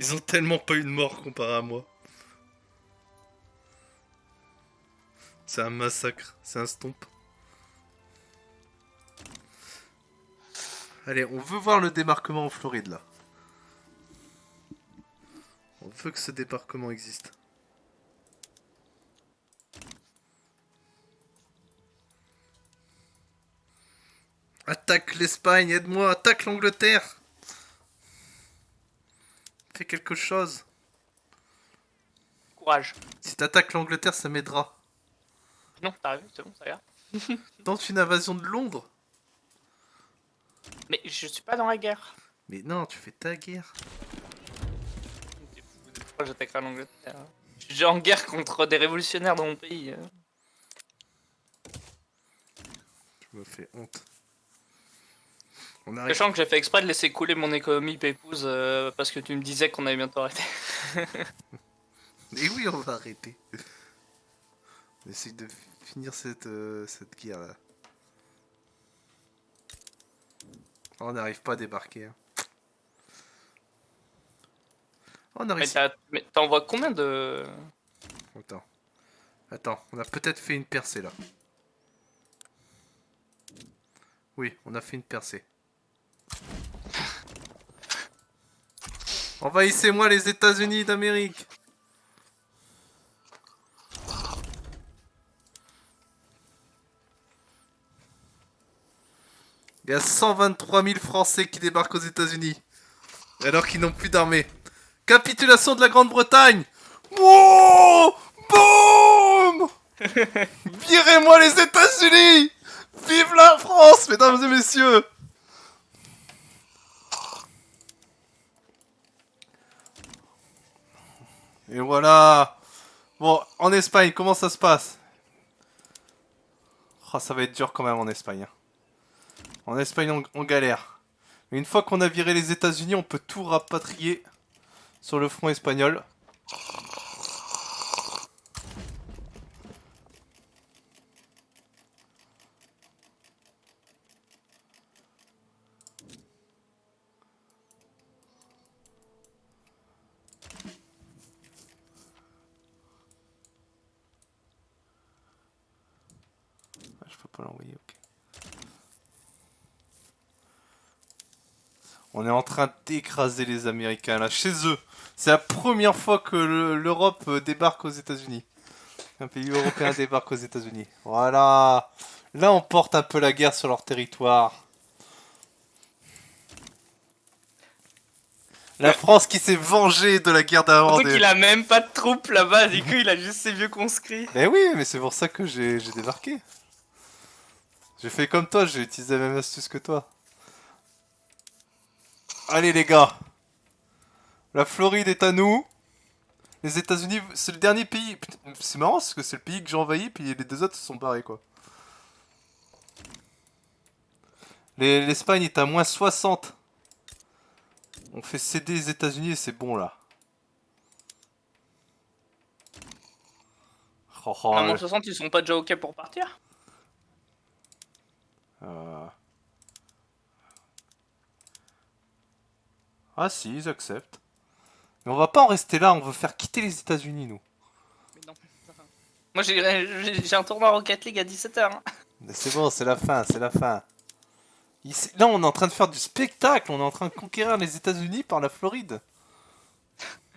B: Ils ont tellement pas eu de mort comparé à moi. C'est un massacre, c'est un stomp. Allez, on veut voir le débarquement en Floride là. On veut que ce débarquement existe. Attaque l'Espagne, aide-moi, attaque l'Angleterre. Fais quelque chose.
A: Courage.
B: Si t'attaques l'Angleterre, ça m'aidera.
A: Non, t'arrives, c'est bon, ça ira.
B: Tente une invasion de Londres.
A: Mais je suis pas dans la guerre.
B: Mais non, tu fais ta guerre.
A: T'es fou de pourquoi j'attaquerai l'Angleterre. Je suis déjà en guerre contre des révolutionnaires dans mon pays.
B: Je me fais honte. On arrive.
A: Sachant que j'ai fait exprès de laisser couler mon économie pépouze parce que tu me disais qu'on allait bientôt arrêter.
B: Et oui, on va arrêter. On essaye de finir cette guerre là. On n'arrive pas à débarquer. Hein. On a
A: Mais
B: réussi.
A: mais t'envoies combien de...
B: Attends. Attends, on a peut-être fait une percée là. Oui, on a fait une percée. Envahissez-moi les États-Unis d'Amérique. Il y a 123 000 Français qui débarquent aux États-Unis. Alors qu'ils n'ont plus d'armée. Capitulation de la Grande-Bretagne. Wow, boum. Virez-moi les États-Unis. Vive la France, mesdames et messieurs. Et voilà. Bon, en Espagne, comment ça se passe? Oh, ça va être dur quand même en Espagne. Hein. En Espagne, on galère. Mais une fois qu'on a viré les États-Unis, on peut tout rapatrier sur le front espagnol. Ah, je peux pas l'envoyer, ok. On est en train d'écraser les Américains là, chez eux. C'est la première fois que l'Europe débarque aux États-Unis. Un pays européen débarque aux États-Unis. Voilà. Là, on porte un peu la guerre sur leur territoire. La France qui s'est vengée de la guerre d'avant.
A: Surtout qu'il a même pas de troupes là-bas, du coup il a juste ses vieux conscrits.
B: Mais oui, mais c'est pour ça que j'ai débarqué. J'ai fait comme toi, j'ai utilisé la même astuce que toi. Allez les gars. La Floride est à nous. Les États-Unis, c'est le dernier pays. C'est marrant parce que c'est le pays que j'ai envahi, puis les deux autres se sont barrés quoi. L'Espagne est à moins 60. On fait céder les États-Unis et c'est bon là. Oh, oh,
A: À moins 60, ils sont pas déjà ok pour partir?
B: Ah si, ils acceptent. Mais on va pas en rester là, on veut faire quitter les États-Unis nous.
A: Mais non. Moi j'ai un tournoi Rocket League à 17h. Hein.
B: Mais c'est bon, c'est la fin, c'est la fin. Ici, là, on est en train de faire du spectacle, on est en train de conquérir les États-Unis par la Floride.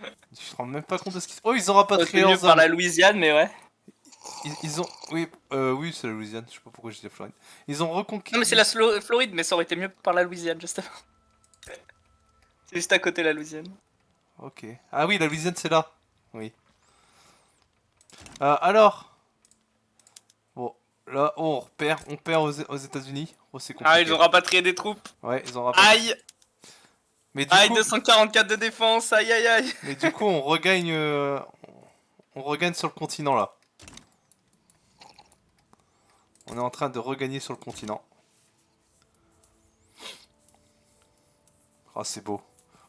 B: Je me rends même pas compte de ce qu'ils... Oh, ils ont rapatrié
A: C'est mieux
B: leurs
A: par
B: hommes.
A: la Louisiane, mais ouais.
B: Ils ont... Oui, oui c'est la Louisiane, je sais pas pourquoi je dis la Floride. Ils ont reconquis...
A: Non mais c'est la Floride, mais ça aurait été mieux par la Louisiane, justement. C'est juste à côté la Louisiane.
B: Ok. Ah oui, la Louisiane, c'est là. Oui. Alors... Bon, là, oh, on perd aux États-Unis. Oh, c'est compliqué.
A: Ah, ils ont rapatrié des troupes.
B: Ouais, ils ont rapatrié.
A: Aïe.
B: Mais du
A: Aïe,
B: coup...
A: 244 de défense, aïe aïe aïe.
B: Mais du coup, on regagne... On regagne sur le continent, là. On est en train de regagner sur le continent. Oh, c'est beau.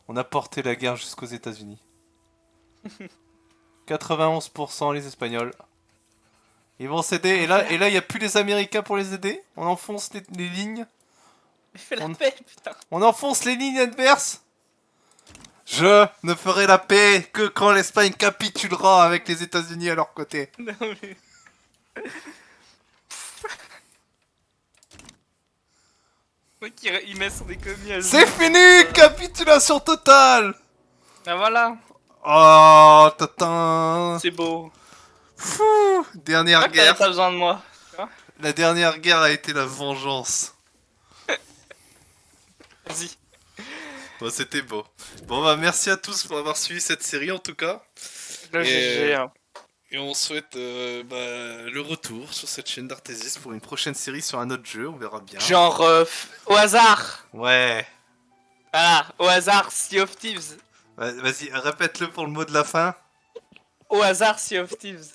B: On a porté la guerre jusqu'aux États-Unis. 91% les Espagnols. Ils vont céder. Et là, il n'y a plus les Américains pour les aider. On enfonce les lignes.
A: Fais la paix, putain.
B: On enfonce les lignes adverses. Je ne ferai la paix que quand l'Espagne capitulera avec les États-Unis à leur côté.
A: Non mais... Mec, il met son économie à genoux.
B: C'est fini. Capitulation totale.
A: Ah voilà.
B: Oh, tatin.
A: C'est beau.
B: Fou. Dernière guerre.
A: T'avais pas besoin de moi.
B: La dernière guerre a été la vengeance.
A: Vas-y.
B: Bon, c'était beau. Bon, bah, merci à tous pour avoir suivi cette série en tout cas.
A: Le GG. Hein.
B: Et on souhaite le retour sur cette chaîne d'Arthesis pour une prochaine série sur un autre jeu, on verra bien.
A: Genre, au hasard.
B: Ouais.
A: Voilà, au hasard, Sea of Thieves.
B: Vas-y, répète-le pour le mot de la fin.
A: Au hasard, Sea of Thieves.